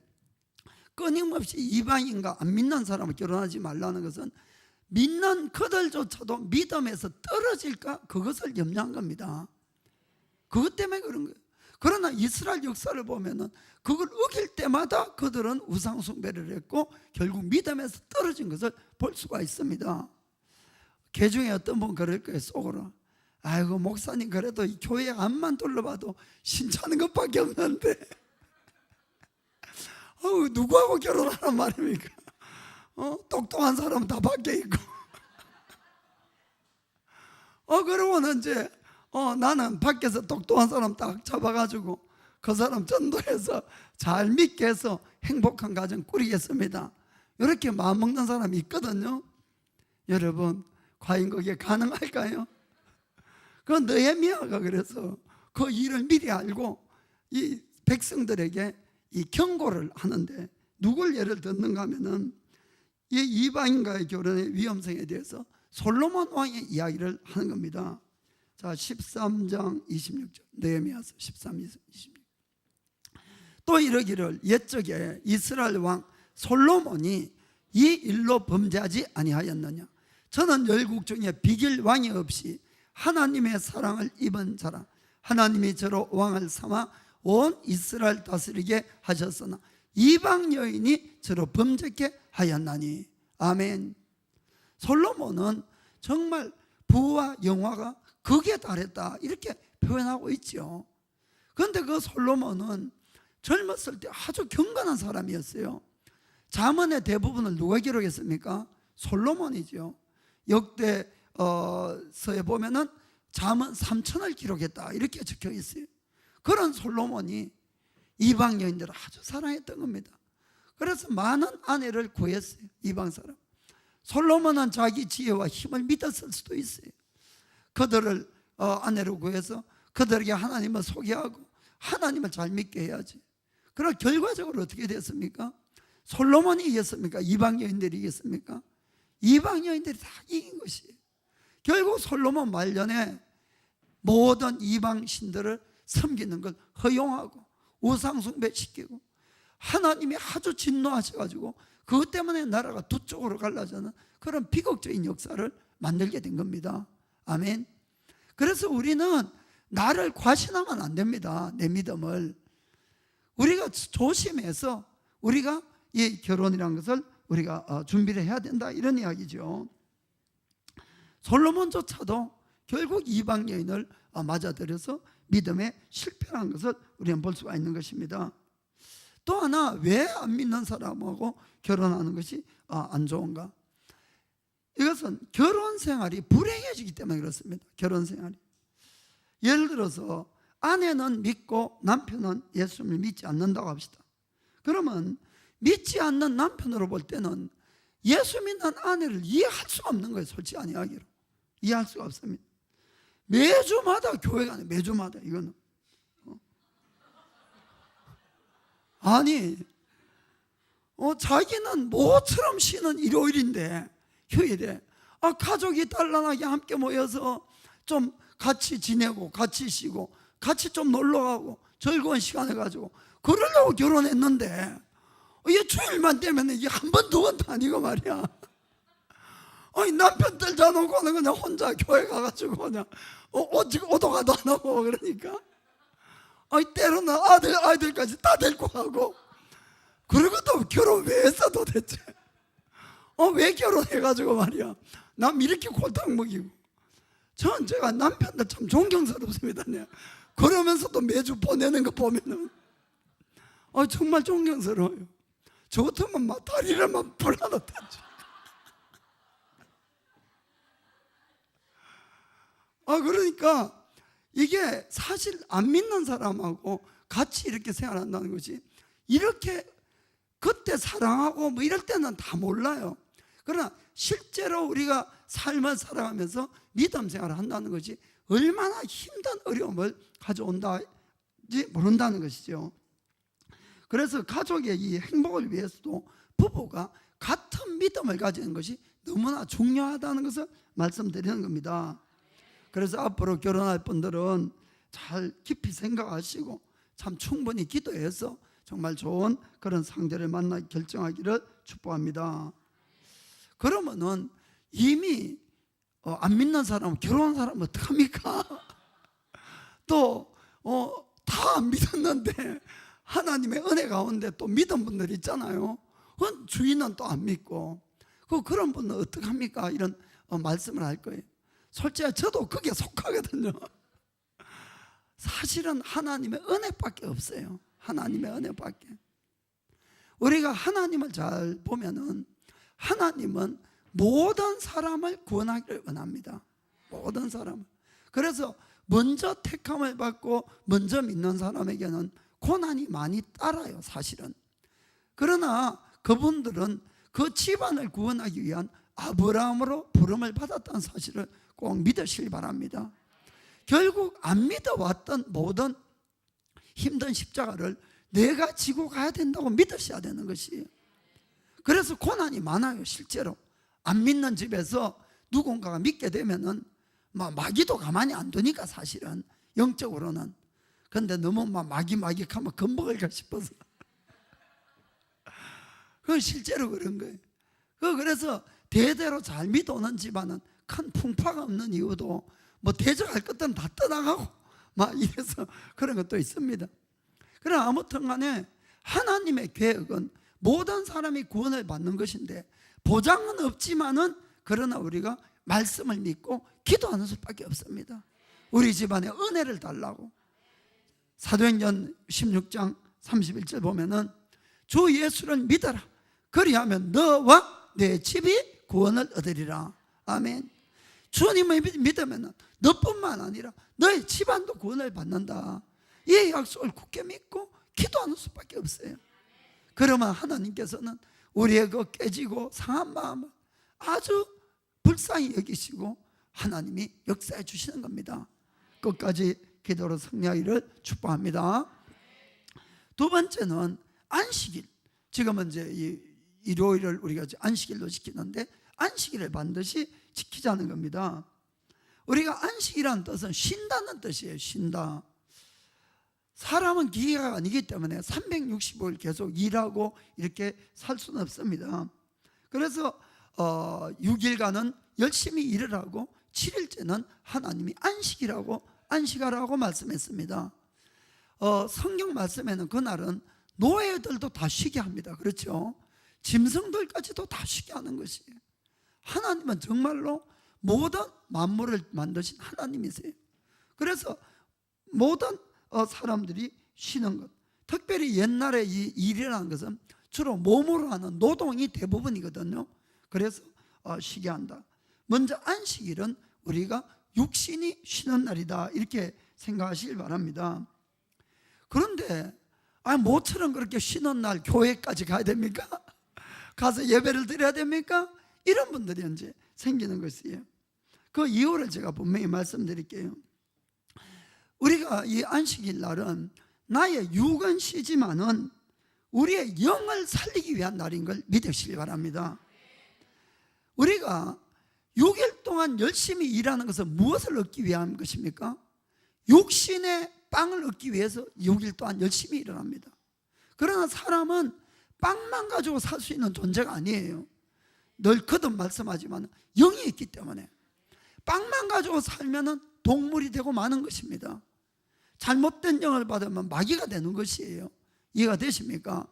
끊임없이 이방인과 안 믿는 사람을 결혼하지 말라는 것은 믿는 그들조차도 믿음에서 떨어질까 그것을 염려한 겁니다. 그것 때문에 그런 거예요. 그러나 이스라엘 역사를 보면은 그걸 어길 때마다 그들은 우상 숭배를 했고 결국 믿음에서 떨어진 것을 볼 수가 있습니다. 개 중에 어떤 분 그럴 거예요. 속으로 아이고 목사님 그래도 이 교회 앞만 둘러봐도 신차는 것밖에 없는데 누구하고 결혼하란 말입니까? 똑똑한 사람은 다 밖에 있고 그러고는 이제 나는 밖에서 똑똑한 사람 딱 잡아가지고 그 사람 전도해서 잘 믿게 해서 행복한 가정 꾸리겠습니다. 이렇게 마음먹는 사람이 있거든요. 여러분 과연 그게 가능할까요? 그 느헤미야가 그래서 그 일을 미리 알고 이 백성들에게 이 경고를 하는데 누굴 예를 듣는가 하면은 이 이방인과의 결혼의 위험성에 대해서 솔로몬 왕의 이야기를 하는 겁니다. 자, 13장 26절 느헤미야서 13, 26. 또 이러기를 옛적에 이스라엘 왕 솔로몬이 이 일로 범죄하지 아니하였느냐. 저는 열국 중에 비길 왕이 없이 하나님의 사랑을 입은 자라. 하나님이 저로 왕을 삼아 온 이스라엘 다스리게 하셨으나 이방 여인이 저로 범죄케 하였나니. 아멘. 솔로몬은 정말 부와 영화가 극에 달했다 이렇게 표현하고 있죠. 그런데 그 솔로몬은 젊었을 때 아주 경건한 사람이었어요. 잠언의 대부분을 누가 기록했습니까? 솔로몬이죠. 역대서에 보면은 잠언 3천을 기록했다 이렇게 적혀 있어요. 그런 솔로몬이 이방 여인들을 아주 사랑했던 겁니다. 그래서 많은 아내를 구했어요. 이방 사람. 솔로몬은 자기 지혜와 힘을 믿었을 수도 있어요. 그들을 아내로 구해서 그들에게 하나님을 소개하고 하나님을 잘 믿게 해야지. 그러나 결과적으로 어떻게 됐습니까? 솔로몬이 이겼습니까? 이방 여인들이 이겼습니까? 이방 여인들이 다 이긴 것이에요. 결국 솔로몬 말년에 모든 이방 신들을 섬기는 걸 허용하고 우상숭배시키고 하나님이 아주 진노하셔가지고 그것 때문에 나라가 두 쪽으로 갈라지는 그런 비극적인 역사를 만들게 된 겁니다. 아멘. 그래서 우리는 나를 과신하면 안 됩니다. 내 믿음을 우리가 조심해서 우리가 이 결혼이라는 것을 우리가 준비를 해야 된다 이런 이야기죠. 솔로몬조차도 결국 이방 여인을 맞아들여서 믿음에 실패한 것을 우리는 볼 수가 있는 것입니다. 또 하나 왜 안 믿는 사람하고 결혼하는 것이 안 좋은가? 이것은 결혼 생활이 불행해지기 때문에 그렇습니다. 결혼 생활이 예를 들어서 아내는 믿고 남편은 예수님을 믿지 않는다고 합시다. 그러면 믿지 않는 남편으로 볼 때는 예수 믿는 아내를 이해할 수가 없는 거예요. 솔직히 이야기로 이해할 수가 없습니다. 매주마다 교회 가네. 매주마다 이거는 아니 자기는 모처럼 쉬는 일요일인데 휴일에 가족이 단란하게 함께 모여서 좀 같이 지내고 같이 쉬고 같이 좀 놀러가고 즐거운 시간을 가지고 그러려고 결혼했는데 이게 주일만 되면 이게 한 번 두 번도 아니고 말이야. 남편 떨자놓고는 그냥 혼자 교회 가가지고 그냥 오도가도 안 하고 그러니까 때로는 아이들까지 다 데리고 가고 그러고도 결혼 왜 했어 도대체? 왜 결혼해가지고 말이야 남 이렇게 골탕 먹이고. 제가 남편들 참 존경스럽습니다. 그러면서도 매주 보내는 거 보면은 정말 존경스러워요. 저 같으면 막 다리를 막 불러놨다지. 그러니까 이게 사실 안 믿는 사람하고 같이 이렇게 생활한다는 것이 이렇게 그때 사랑하고 뭐 이럴 때는 다 몰라요. 그러나 실제로 우리가 삶을 살아가면서 믿음 생활을 한다는 것이 얼마나 힘든 어려움을 가져온다지 모른다는 것이죠. 그래서 가족의 이 행복을 위해서도 부부가 같은 믿음을 가지는 것이 너무나 중요하다는 것을 말씀드리는 겁니다. 그래서 앞으로 결혼할 분들은 잘 깊이 생각하시고 참 충분히 기도해서 정말 좋은 그런 상대를 만나 결정하기를 축복합니다. 그러면은 이미 안 믿는 사람은, 결혼한 사람은 어떡합니까? 또 다 안 믿었는데 하나님의 은혜 가운데 또 믿은 분들 있잖아요. 주인은 또 안 믿고, 그런 분은 어떡합니까? 이런 말씀을 할 거예요. 솔직히 저도 그게 속하거든요. 사실은 하나님의 은혜밖에 없어요. 하나님의 은혜밖에. 우리가 하나님을 잘 보면은 하나님은 모든 사람을 구원하기를 원합니다. 모든 사람을. 그래서 먼저 택함을 받고 먼저 믿는 사람에게는 고난이 많이 따라요, 사실은. 그러나 그분들은 그 집안을 구원하기 위한 아브라함으로 부름을 받았다는 사실을 꼭 믿으시기 바랍니다. 결국 안 믿어왔던 모든 힘든 십자가를 내가 지고 가야 된다고 믿으셔야 되는 것이에요. 그래서 고난이 많아요. 실제로 안 믿는 집에서 누군가가 믿게 되면은 마귀도 가만히 안 두니까, 사실은 영적으로는. 근데 너무 마귀하면 겁먹을까 싶어서 그건 실제로 그런 거예요. 그래서 대대로 잘 믿어오는 집안은 큰 풍파가 없는 이유도 대적할 것들은 다 떠나가고 이래서 그런 것도 있습니다. 그러나 아무튼 간에 하나님의 계획은 모든 사람이 구원을 받는 것인데, 보장은 없지만은 그러나 우리가 말씀을 믿고 기도하는 수밖에 없습니다. 우리 집안에 은혜를 달라고. 사도행전 16장 31절 보면은 주 예수를 믿어라, 그리하면 너와 내 집이 구원을 얻으리라. 아멘. 주님을 믿으면 너뿐만 아니라 너의 집안도 구원을 받는다. 이 약속을 굳게 믿고 기도하는 수밖에 없어요. 그러면 하나님께서는 우리의 그 깨지고 상한 마음을 아주 불쌍히 여기시고 하나님이 역사해 주시는 겁니다. 끝까지 기도로 승리하기를 축복합니다. 두 번째는 안식일. 지금은 이제 일요일을 우리가 안식일로 지키는데, 안식일을 반드시 지키자는 겁니다. 우리가 안식이라는 뜻은 쉰다는 뜻이에요. 쉰다. 사람은 기계가 아니기 때문에 365일 계속 일하고 이렇게 살 수는 없습니다. 그래서 6일간은 열심히 일을 하고 7일째는 하나님이 안식하라고 말씀했습니다. 성경 말씀에는 그날은 노예들도 다 쉬게 합니다. 그렇죠? 짐승들까지도 다 쉬게 하는 것이에요. 하나님은 정말로 모든 만물을 만드신 하나님이세요. 그래서 모든 사람들이 쉬는 것, 특별히 옛날에 이 일이라는 것은 주로 몸으로 하는 노동이 대부분이거든요. 그래서 쉬게 한다. 먼저 안식일은 우리가 육신이 쉬는 날이다, 이렇게 생각하시길 바랍니다. 그런데 모처럼 그렇게 쉬는 날 교회까지 가야 됩니까? 가서 예배를 드려야 됩니까? 이런 분들이 이제 생기는 것이에요. 그 이유를 제가 분명히 말씀드릴게요. 우리가 이 안식일 날은 나의 육은 쉬지만은 우리의 영을 살리기 위한 날인 걸 믿으시기 바랍니다. 우리가 6일 동안 열심히 일하는 것은 무엇을 얻기 위한 것입니까? 육신의 빵을 얻기 위해서 6일 동안 열심히 일을 합니다. 그러나 사람은 빵만 가지고 살 수 있는 존재가 아니에요. 늘 거듭 말씀하지만 영이 있기 때문에 빵만 가지고 살면 동물이 되고 마는 것입니다. 잘못된 영을 받으면 마귀가 되는 것이에요. 이해가 되십니까?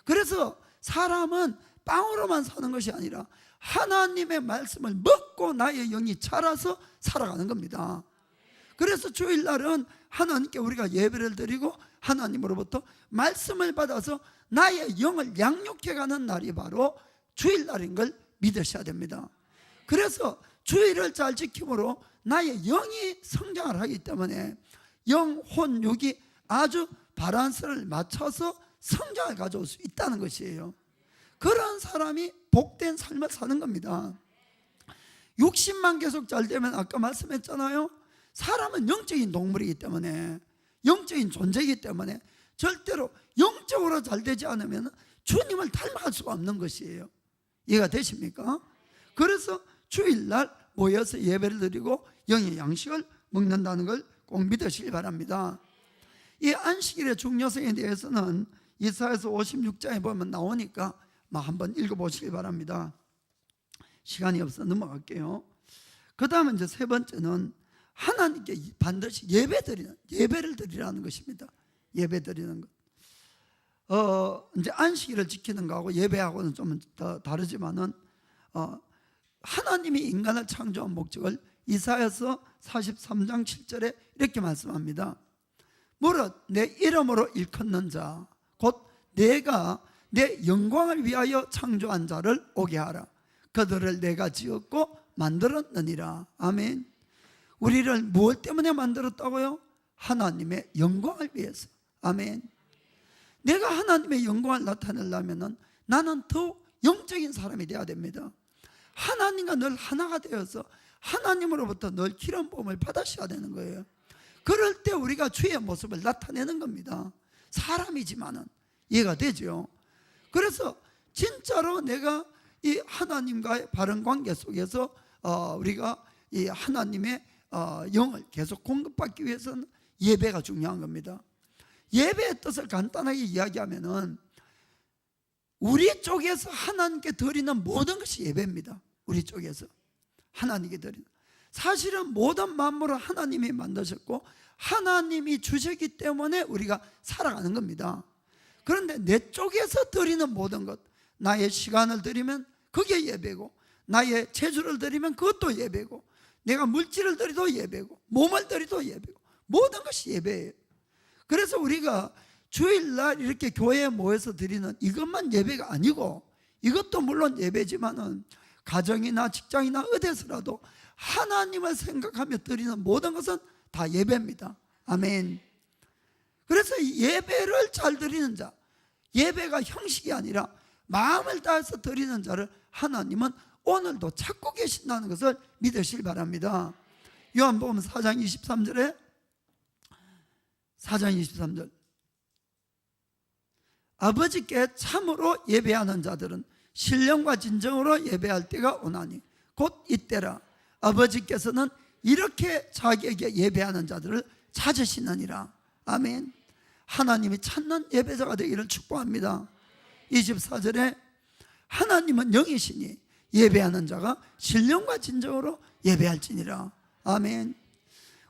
그래서 사람은 빵으로만 사는 것이 아니라 하나님의 말씀을 먹고 나의 영이 자라서 살아가는 겁니다. 그래서 주일날은 하나님께 우리가 예배를 드리고 하나님으로부터 말씀을 받아서 나의 영을 양육해가는 날이 바로 주일날인 걸 믿으셔야 됩니다. 그래서 주일을 잘 지킴으로 나의 영이 성장을 하기 때문에 영, 혼, 육이 아주 바란스를 맞춰서 성장을 가져올 수 있다는 것이에요. 그런 사람이 복된 삶을 사는 겁니다. 육신만 계속 잘 되면, 아까 말씀했잖아요, 사람은 영적인 동물이기 때문에, 영적인 존재이기 때문에 절대로 영적으로 잘 되지 않으면 주님을 닮아갈 수가 없는 것이에요. 이해가 되십니까? 그래서 주일날 모여서 예배를 드리고 영의 양식을 먹는다는 걸 꼭 믿으시기 바랍니다. 이 안식일의 중요성에 대해서는 이사야서 56장에 보면 나오니까 한번 읽어보시기 바랍니다. 시간이 없어 넘어갈게요. 그 다음에 이제 세 번째는 하나님께 반드시 예배를 드리라는 것입니다. 예배 드리는 것. 이제 안식일을 지키는 거하고 예배하고는 좀 다르지만은, 하나님이 인간을 창조한 목적을 이사야서 43장 7절에 이렇게 말씀합니다. 무릇 내 이름으로 일컫는 자, 곧 내가 내 영광을 위하여 창조한 자를 오게 하라. 그들을 내가 지었고 만들었느니라. 아멘. 우리를 무엇 때문에 만들었다고요? 하나님의 영광을 위해서. 아멘. 내가 하나님의 영광을 나타내려면 나는 더 영적인 사람이 되어야 됩니다. 하나님과 늘 하나가 되어서 하나님으로부터 늘 기름 부음을 받으셔야 되는 거예요. 그럴 때 우리가 주의 모습을 나타내는 겁니다. 사람이지만은 이해가 되죠. 그래서 진짜로 내가 이 하나님과의 바른 관계 속에서 우리가 이 하나님의 영을 계속 공급받기 위해서는 예배가 중요한 겁니다. 예배의 뜻을 간단하게 이야기하면은 우리 쪽에서 하나님께 드리는 모든 것이 예배입니다. 우리 쪽에서 하나님께 드리는, 사실은 모든 만물을 하나님이 만드셨고 하나님이 주셨기 때문에 우리가 살아가는 겁니다. 그런데 내 쪽에서 드리는 모든 것, 나의 시간을 드리면 그게 예배고, 나의 재주를 드리면 그것도 예배고, 내가 물질을 드려도 예배고, 몸을 드려도 예배고, 모든 것이 예배예요. 그래서 우리가 주일날 이렇게 교회에 모여서 드리는 이것만 예배가 아니고, 이것도 물론 예배지만은 가정이나 직장이나 어디서라도 하나님을 생각하며 드리는 모든 것은 다 예배입니다. 아멘. 그래서 이 예배를 잘 드리는 자, 예배가 형식이 아니라 마음을 다해서 드리는 자를 하나님은 오늘도 찾고 계신다는 것을 믿으시기 바랍니다. 요한복음 4장 23절에 4장 23절, 아버지께 참으로 예배하는 자들은 신령과 진정으로 예배할 때가 오나니 곧 이때라. 아버지께서는 이렇게 자기에게 예배하는 자들을 찾으시느니라. 아멘. 하나님이 찾는 예배자가 되기를 축복합니다. 24절에 하나님은 영이시니 예배하는 자가 신령과 진정으로 예배할지니라. 아멘.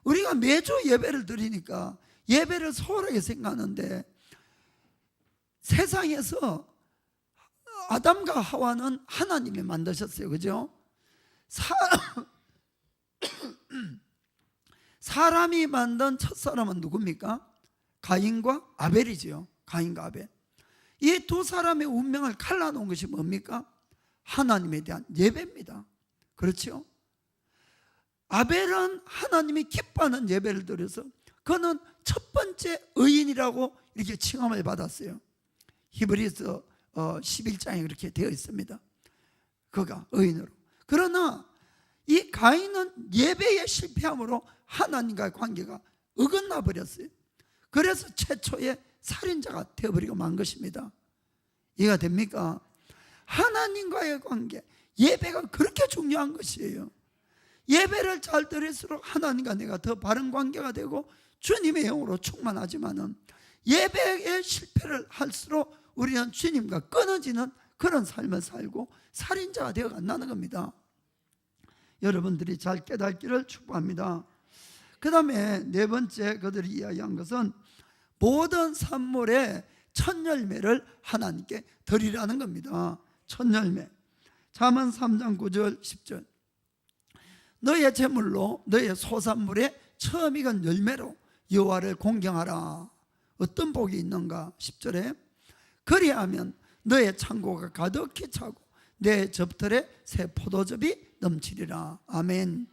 우리가 매주 예배를 드리니까 예배를 소홀하게 생각하는데, 세상에서 아담과 하와는 하나님이 만드셨어요. 그죠? 사람이 만든 첫사람은 누굽니까? 가인과 아벨이지요. 가인과 아벨. 이 두 사람의 운명을 갈라놓은 것이 뭡니까? 하나님에 대한 예배입니다. 그렇죠? 아벨은 하나님이 기뻐하는 예배를 드려서 그는 첫 번째 의인이라고 이렇게 칭함을 받았어요. 히브리서 11장에 그렇게 되어 있습니다. 그가 의인으로. 그러나 이 가인은 예배에 실패함으로 하나님과의 관계가 어긋나 버렸어요. 그래서 최초의 살인자가 되어버리고 만 것입니다. 이해가 됩니까? 하나님과의 관계, 예배가 그렇게 중요한 것이에요. 예배를 잘 드릴수록 하나님과 내가 더 바른 관계가 되고 주님의 영으로 충만하지만은, 예배에 실패를 할수록 우리는 주님과 끊어지는 그런 삶을 살고 살인자가 되어 간다는 겁니다. 여러분들이 잘 깨닫기를 축복합니다. 그 다음에 네 번째 그들이 이야기한 것은 모든 산물의 첫 열매를 하나님께 드리라는 겁니다. 첫 열매. 잠언 3장 9절 10절, 너의 제물로 너의 소산물의 처음 익은 열매로 여호와를 공경하라. 어떤 복이 있는가? 10절에 그리하면 너의 창고가 가득히 차고 내 접털에 새 포도즙이 넘치리라. 아멘.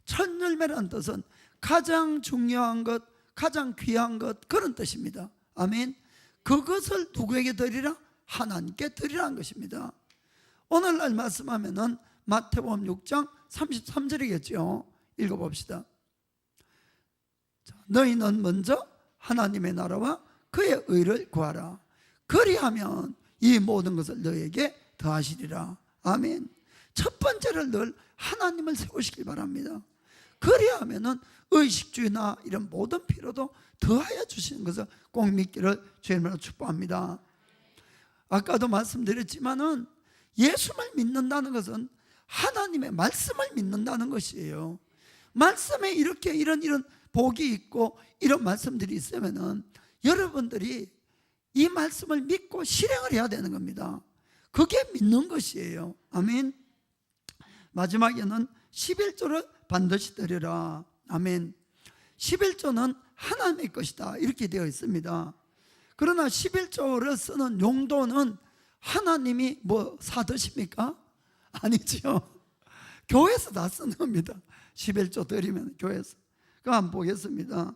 첫 열매라는 뜻은 가장 중요한 것, 가장 귀한 것, 그런 뜻입니다. 아멘. 그것을 누구에게 드리라? 하나님께 드리라는 것입니다. 오늘날 말씀하면은 마태복음 6장 33절이겠죠. 읽어봅시다. 너희는 먼저 하나님의 나라와 그의 의를 구하라. 그리하면 이 모든 것을 너에게 더하시리라. 아멘. 첫 번째를 늘 하나님을 세우시길 바랍니다. 그리하면은 의식주나 이런 모든 필요도 더하여 주시는 것을 꼭 믿기를 주님으로 축복합니다. 아까도 말씀드렸지만은 예수를 믿는다는 것은 하나님의 말씀을 믿는다는 것이에요. 말씀에 이렇게 이런 복이 있고 이런 말씀들이 있으면은 여러분들이 이 말씀을 믿고 실행을 해야 되는 겁니다. 그게 믿는 것이에요. 아멘. 마지막에는 11조를 반드시 드려라. 아멘. 11조는 하나님의 것이다 이렇게 되어 있습니다. 그러나 11조를 쓰는 용도는 하나님이 뭐 사드십니까? 아니죠. 교회에서 다 쓰는 겁니다. 11조 드리면 교회에서. 그거 한번 보겠습니다.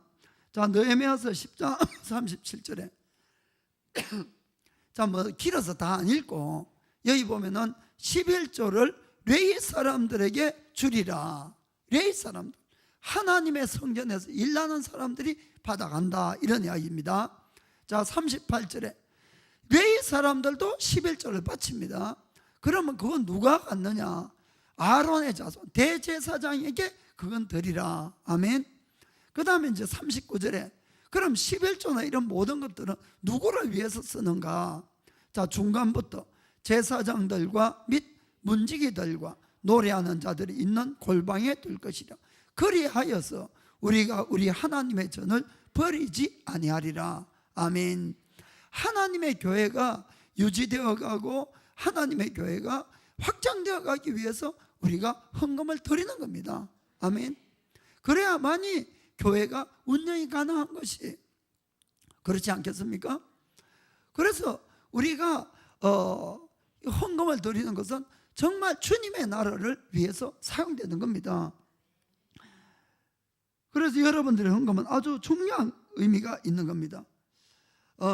자, 느헤미야서 10장 37절에 자, 뭐 길어서 다 안 읽고 여기 보면은 11조를 레위 사람들에게 주리라. 레위 사람들, 하나님의 성전에서 일하는 사람들이 받아간다 이런 이야기입니다. 자, 38절에 레위 사람들도 11조를 바칩니다. 그러면 그건 누가 갖느냐? 아론의 자손 대제사장에게 그건 드리라. 아멘. 그 다음에 이제 39절에 그럼 11조나 이런 모든 것들은 누구를 위해서 쓰는가? 자, 중간부터 제사장들과 및 문지기들과 노래하는 자들이 있는 골방에 둘 것이라. 그리하여서 우리가 우리 하나님의 전을 버리지 아니하리라. 아멘. 하나님의 교회가 유지되어 가고 하나님의 교회가 확장되어 가기 위해서 우리가 헌금을 드리는 겁니다. 아멘. 그래야만이 교회가 운영이 가능한 것이, 그렇지 않겠습니까? 그래서 우리가 헌금을 드리는 것은 정말 주님의 나라를 위해서 사용되는 겁니다. 그래서 여러분들의 헌금은 아주 중요한 의미가 있는 겁니다.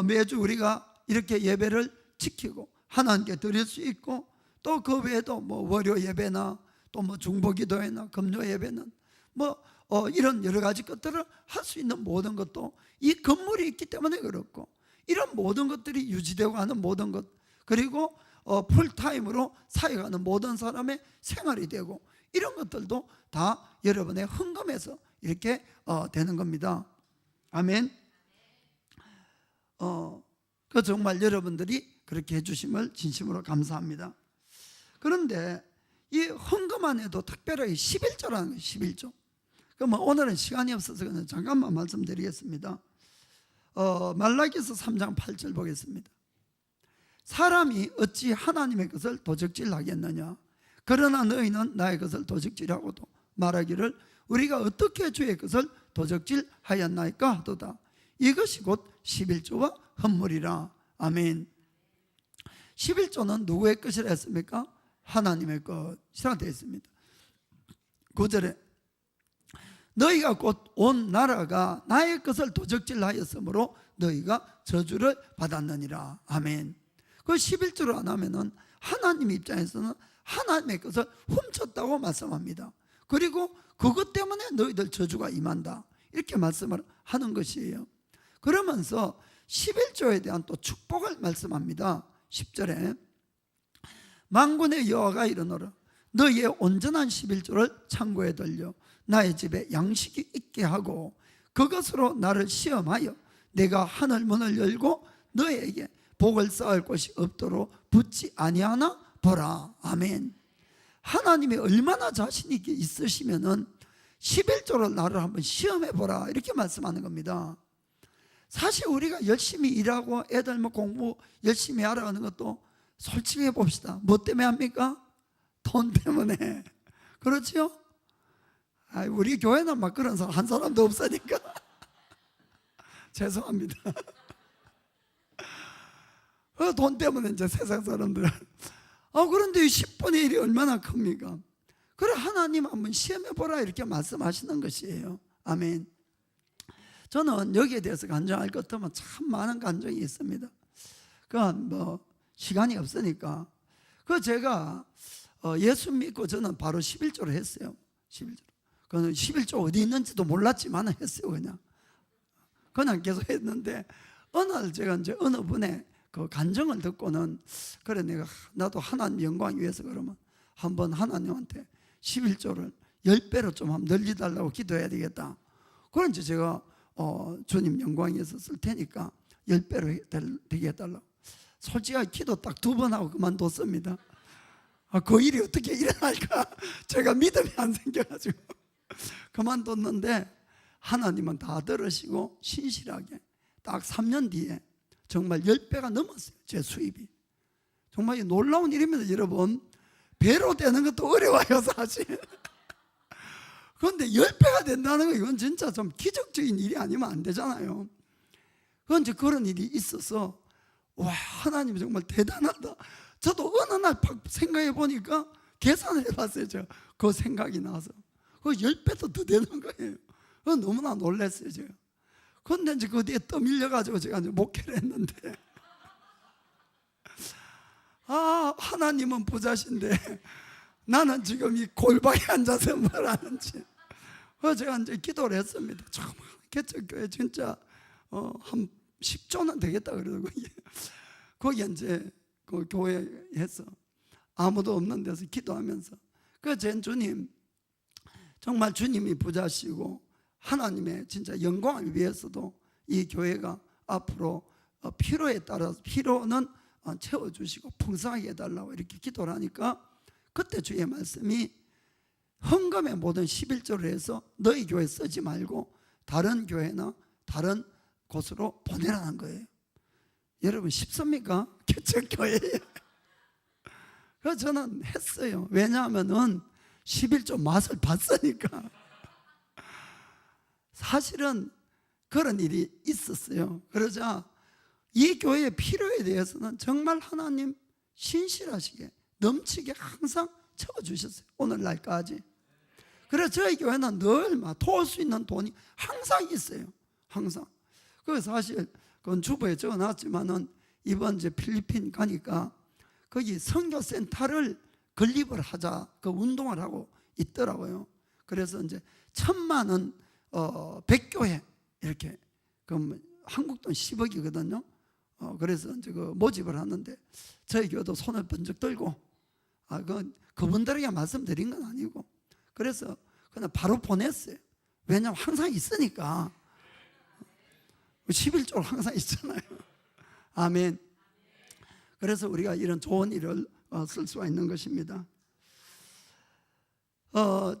매주 우리가 이렇게 예배를 지키고 하나님께 드릴 수 있고, 또 그 외에도 뭐 월요 예배나 또 뭐 중보기도회나 금요 예배는 뭐 이런 여러 가지 것들을 할 수 있는 모든 것도 이 건물이 있기 때문에 그렇고, 이런 모든 것들이 유지되고 하는 모든 것, 그리고 풀타임으로 사역하는 모든 사람의 생활이 되고, 이런 것들도 다 여러분의 헌금에서 이렇게 되는 겁니다. 아멘. 그 정말 여러분들이 그렇게 해주심을 진심으로 감사합니다. 그런데 이 헌금 안에도 특별하게 11조라는 거예요. 11조. 그럼 오늘은 시간이 없어서 그냥 잠깐만 말씀드리겠습니다. 말라기서 3장 8절 보겠습니다. 사람이 어찌 하나님의 것을 도적질하겠느냐? 그러나 너희는 나의 것을 도적질하고도 말하기를 우리가 어떻게 주의 것을 도적질하였나이까 하도다. 이것이 곧 11조와 헌물이라. 아멘. 11조는 누구의 것이라 했습니까? 하나님의 것이라 되어 있습니다. 9절에 너희가 곧 온 나라가 나의 것을 도적질하였으므로 너희가 저주를 받았느니라. 아멘. 그 11조를 안 하면은 하나님 입장에서는 하나님의 것을 훔쳤다고 말씀합니다. 그리고 그것 때문에 너희들 저주가 임한다 이렇게 말씀을 하는 것이에요. 그러면서 11조에 대한 또 축복을 말씀합니다. 10절에 만군의 여호와가 이르노라 너희의 온전한 11조를 창고에 들려 나의 집에 양식이 있게 하고 그것으로 나를 시험하여 내가 하늘 문을 열고 너희에게 복을 쌓을 곳이 없도록 붙지 아니하나 보라. 아멘. 하나님이 얼마나 자신 있게 있으시면은 11조를 나를 한번 시험해 보라 이렇게 말씀하는 겁니다. 사실 우리가 열심히 일하고 애들 뭐 공부 열심히 하라 하는 것도 솔직히 해봅시다. 뭐 때문에 합니까? 돈 때문에. 그렇죠? 우리 교회는 막 그런 사람 한 사람도 없으니까 죄송합니다. 돈 때문에 이제 세상 사람들 그런데 10분의 1이 얼마나 큽니까? 그래 하나님 한번 시험해보라 이렇게 말씀하시는 것이에요. 아멘. 저는 여기에 대해서 간증할 것 같으면 참 많은 간증이 있습니다. 뭐 시간이 없으니까 제가 예수 믿고 저는 바로 11조를 했어요. 11조. 그는 11조 어디 있는지도 몰랐지만 했어요. 그냥 계속 했는데 어느 날 제가 이제 어느 분의 그 간증을 듣고는 그래 나도 하나님 영광 위해서 그러면 한번 하나님한테 11조를 10배로 좀 한번 늘려달라고 기도해야 되겠다. 그런 이제 제가 주님 영광에 있었을 테니까 10배로 되게 해달라고. 솔직히 기도 딱 2번 하고 그만뒀습니다. 그 일이 어떻게 일어날까 제가 믿음이 안 생겨가지고 그만뒀는데, 하나님은 다 들으시고 신실하게 딱 3년 뒤에 정말 10배가 넘었어요. 제 수입이. 정말 놀라운 일입니다. 여러분, 배로 되는 것도 어려워요 사실. 그런데 10배가 된다는 거, 이건 진짜 좀 기적적인 일이 아니면 안 되잖아요. 그런데 그런 일이 있어서 와, 하나님 정말 대단하다. 저도 어느 날 생각해 보니까 계산을 해봤어요. 제가 그 생각이 나서 그 10배도 더 되는 거예요. 너무나 놀랐어요 제가. 그런데 이제 그 뒤에 떠밀려가지고 제가 이제 목회를 했는데, 하나님은 부자신데 나는 지금 이 골방에 앉아서 뭘 하는지. 제가 이제 기도를 했습니다. 정말 개척교회 진짜 한 10조는 되겠다 그러고, 거기 이제 그 교회에서 아무도 없는 데서 기도하면서 제 주님, 정말 주님이 부자시고 하나님의 진짜 영광을 위해서도 이 교회가 앞으로 필요에 따라서 필요는 채워주시고 풍성하게 해달라고 이렇게 기도를 하니까, 그때 주의 말씀이 헌금의 모든 11조를 해서 너희 교회 쓰지 말고 다른 교회나 다른 곳으로 보내라는 거예요. 여러분 쉽습니까? 개척교회에. 그래서 저는 했어요. 왜냐하면 11조 맛을 봤으니까. 사실은 그런 일이 있었어요. 그러자 이 교회의 필요에 대해서는 정말 하나님 신실하시게 넘치게 항상 채워주셨어요. 오늘날까지. 그래서 저희 교회는 늘 도울 수 있는 돈이 항상 있어요. 항상. 그래서 사실 그건 주보에 적어놨지만은 이번 이제 필리핀 가니까 거기 선교센터를 건립을 하자 그 운동을 하고 있더라고요. 그래서 이제 1,000만 원 100교회 이렇게 그 한국 돈 10억이거든요. 그래서 이제 그 모집을 하는데 저희 교회도 손을 번쩍 들고, 그분들에게 말씀드린 건 아니고, 그래서 그냥 바로 보냈어요. 왜냐하면 항상 있으니까. 11조로 항상 있잖아요. 아멘. 그래서 우리가 이런 좋은 일을 쓸 수가 있는 것입니다.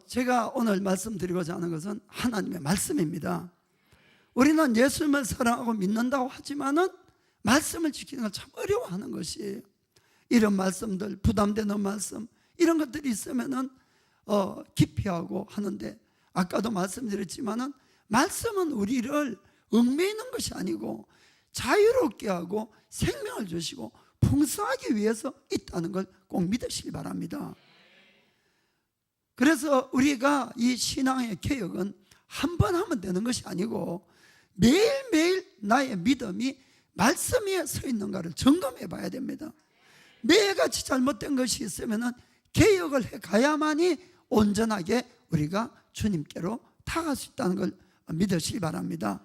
제가 오늘 말씀드리고자 하는 것은 하나님의 말씀입니다. 우리는 예수님을 사랑하고 믿는다고 하지만은 말씀을 지키는 걸 참 어려워하는 것이에요. 이런 말씀들, 부담되는 말씀, 이런 것들이 있으면은 기피하고 하는데, 아까도 말씀드렸지만은 말씀은 우리를 얽매이는 것이 아니고 자유롭게 하고 생명을 주시고 풍성하기 위해서 있다는 걸 꼭 믿으시기 바랍니다. 그래서 우리가 이 신앙의 개혁은 한 번 하면 되는 것이 아니고 매일매일 나의 믿음이 말씀 위에 서 있는가를 점검해 봐야 됩니다. 매일같이 잘못된 것이 있으면 개혁을 해 가야만이 온전하게 우리가 주님께로 다가갈 수 있다는 걸 믿으시기 바랍니다.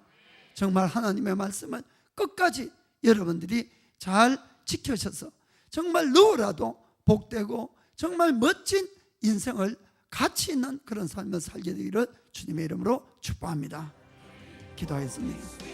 정말 하나님의 말씀을 끝까지 여러분들이 잘 지켜셔서 정말 누구라도 복되고 정말 멋진 인생을 가치 있는 그런 삶을 살게 되기를 주님의 이름으로 축복합니다. 기도하겠습니다.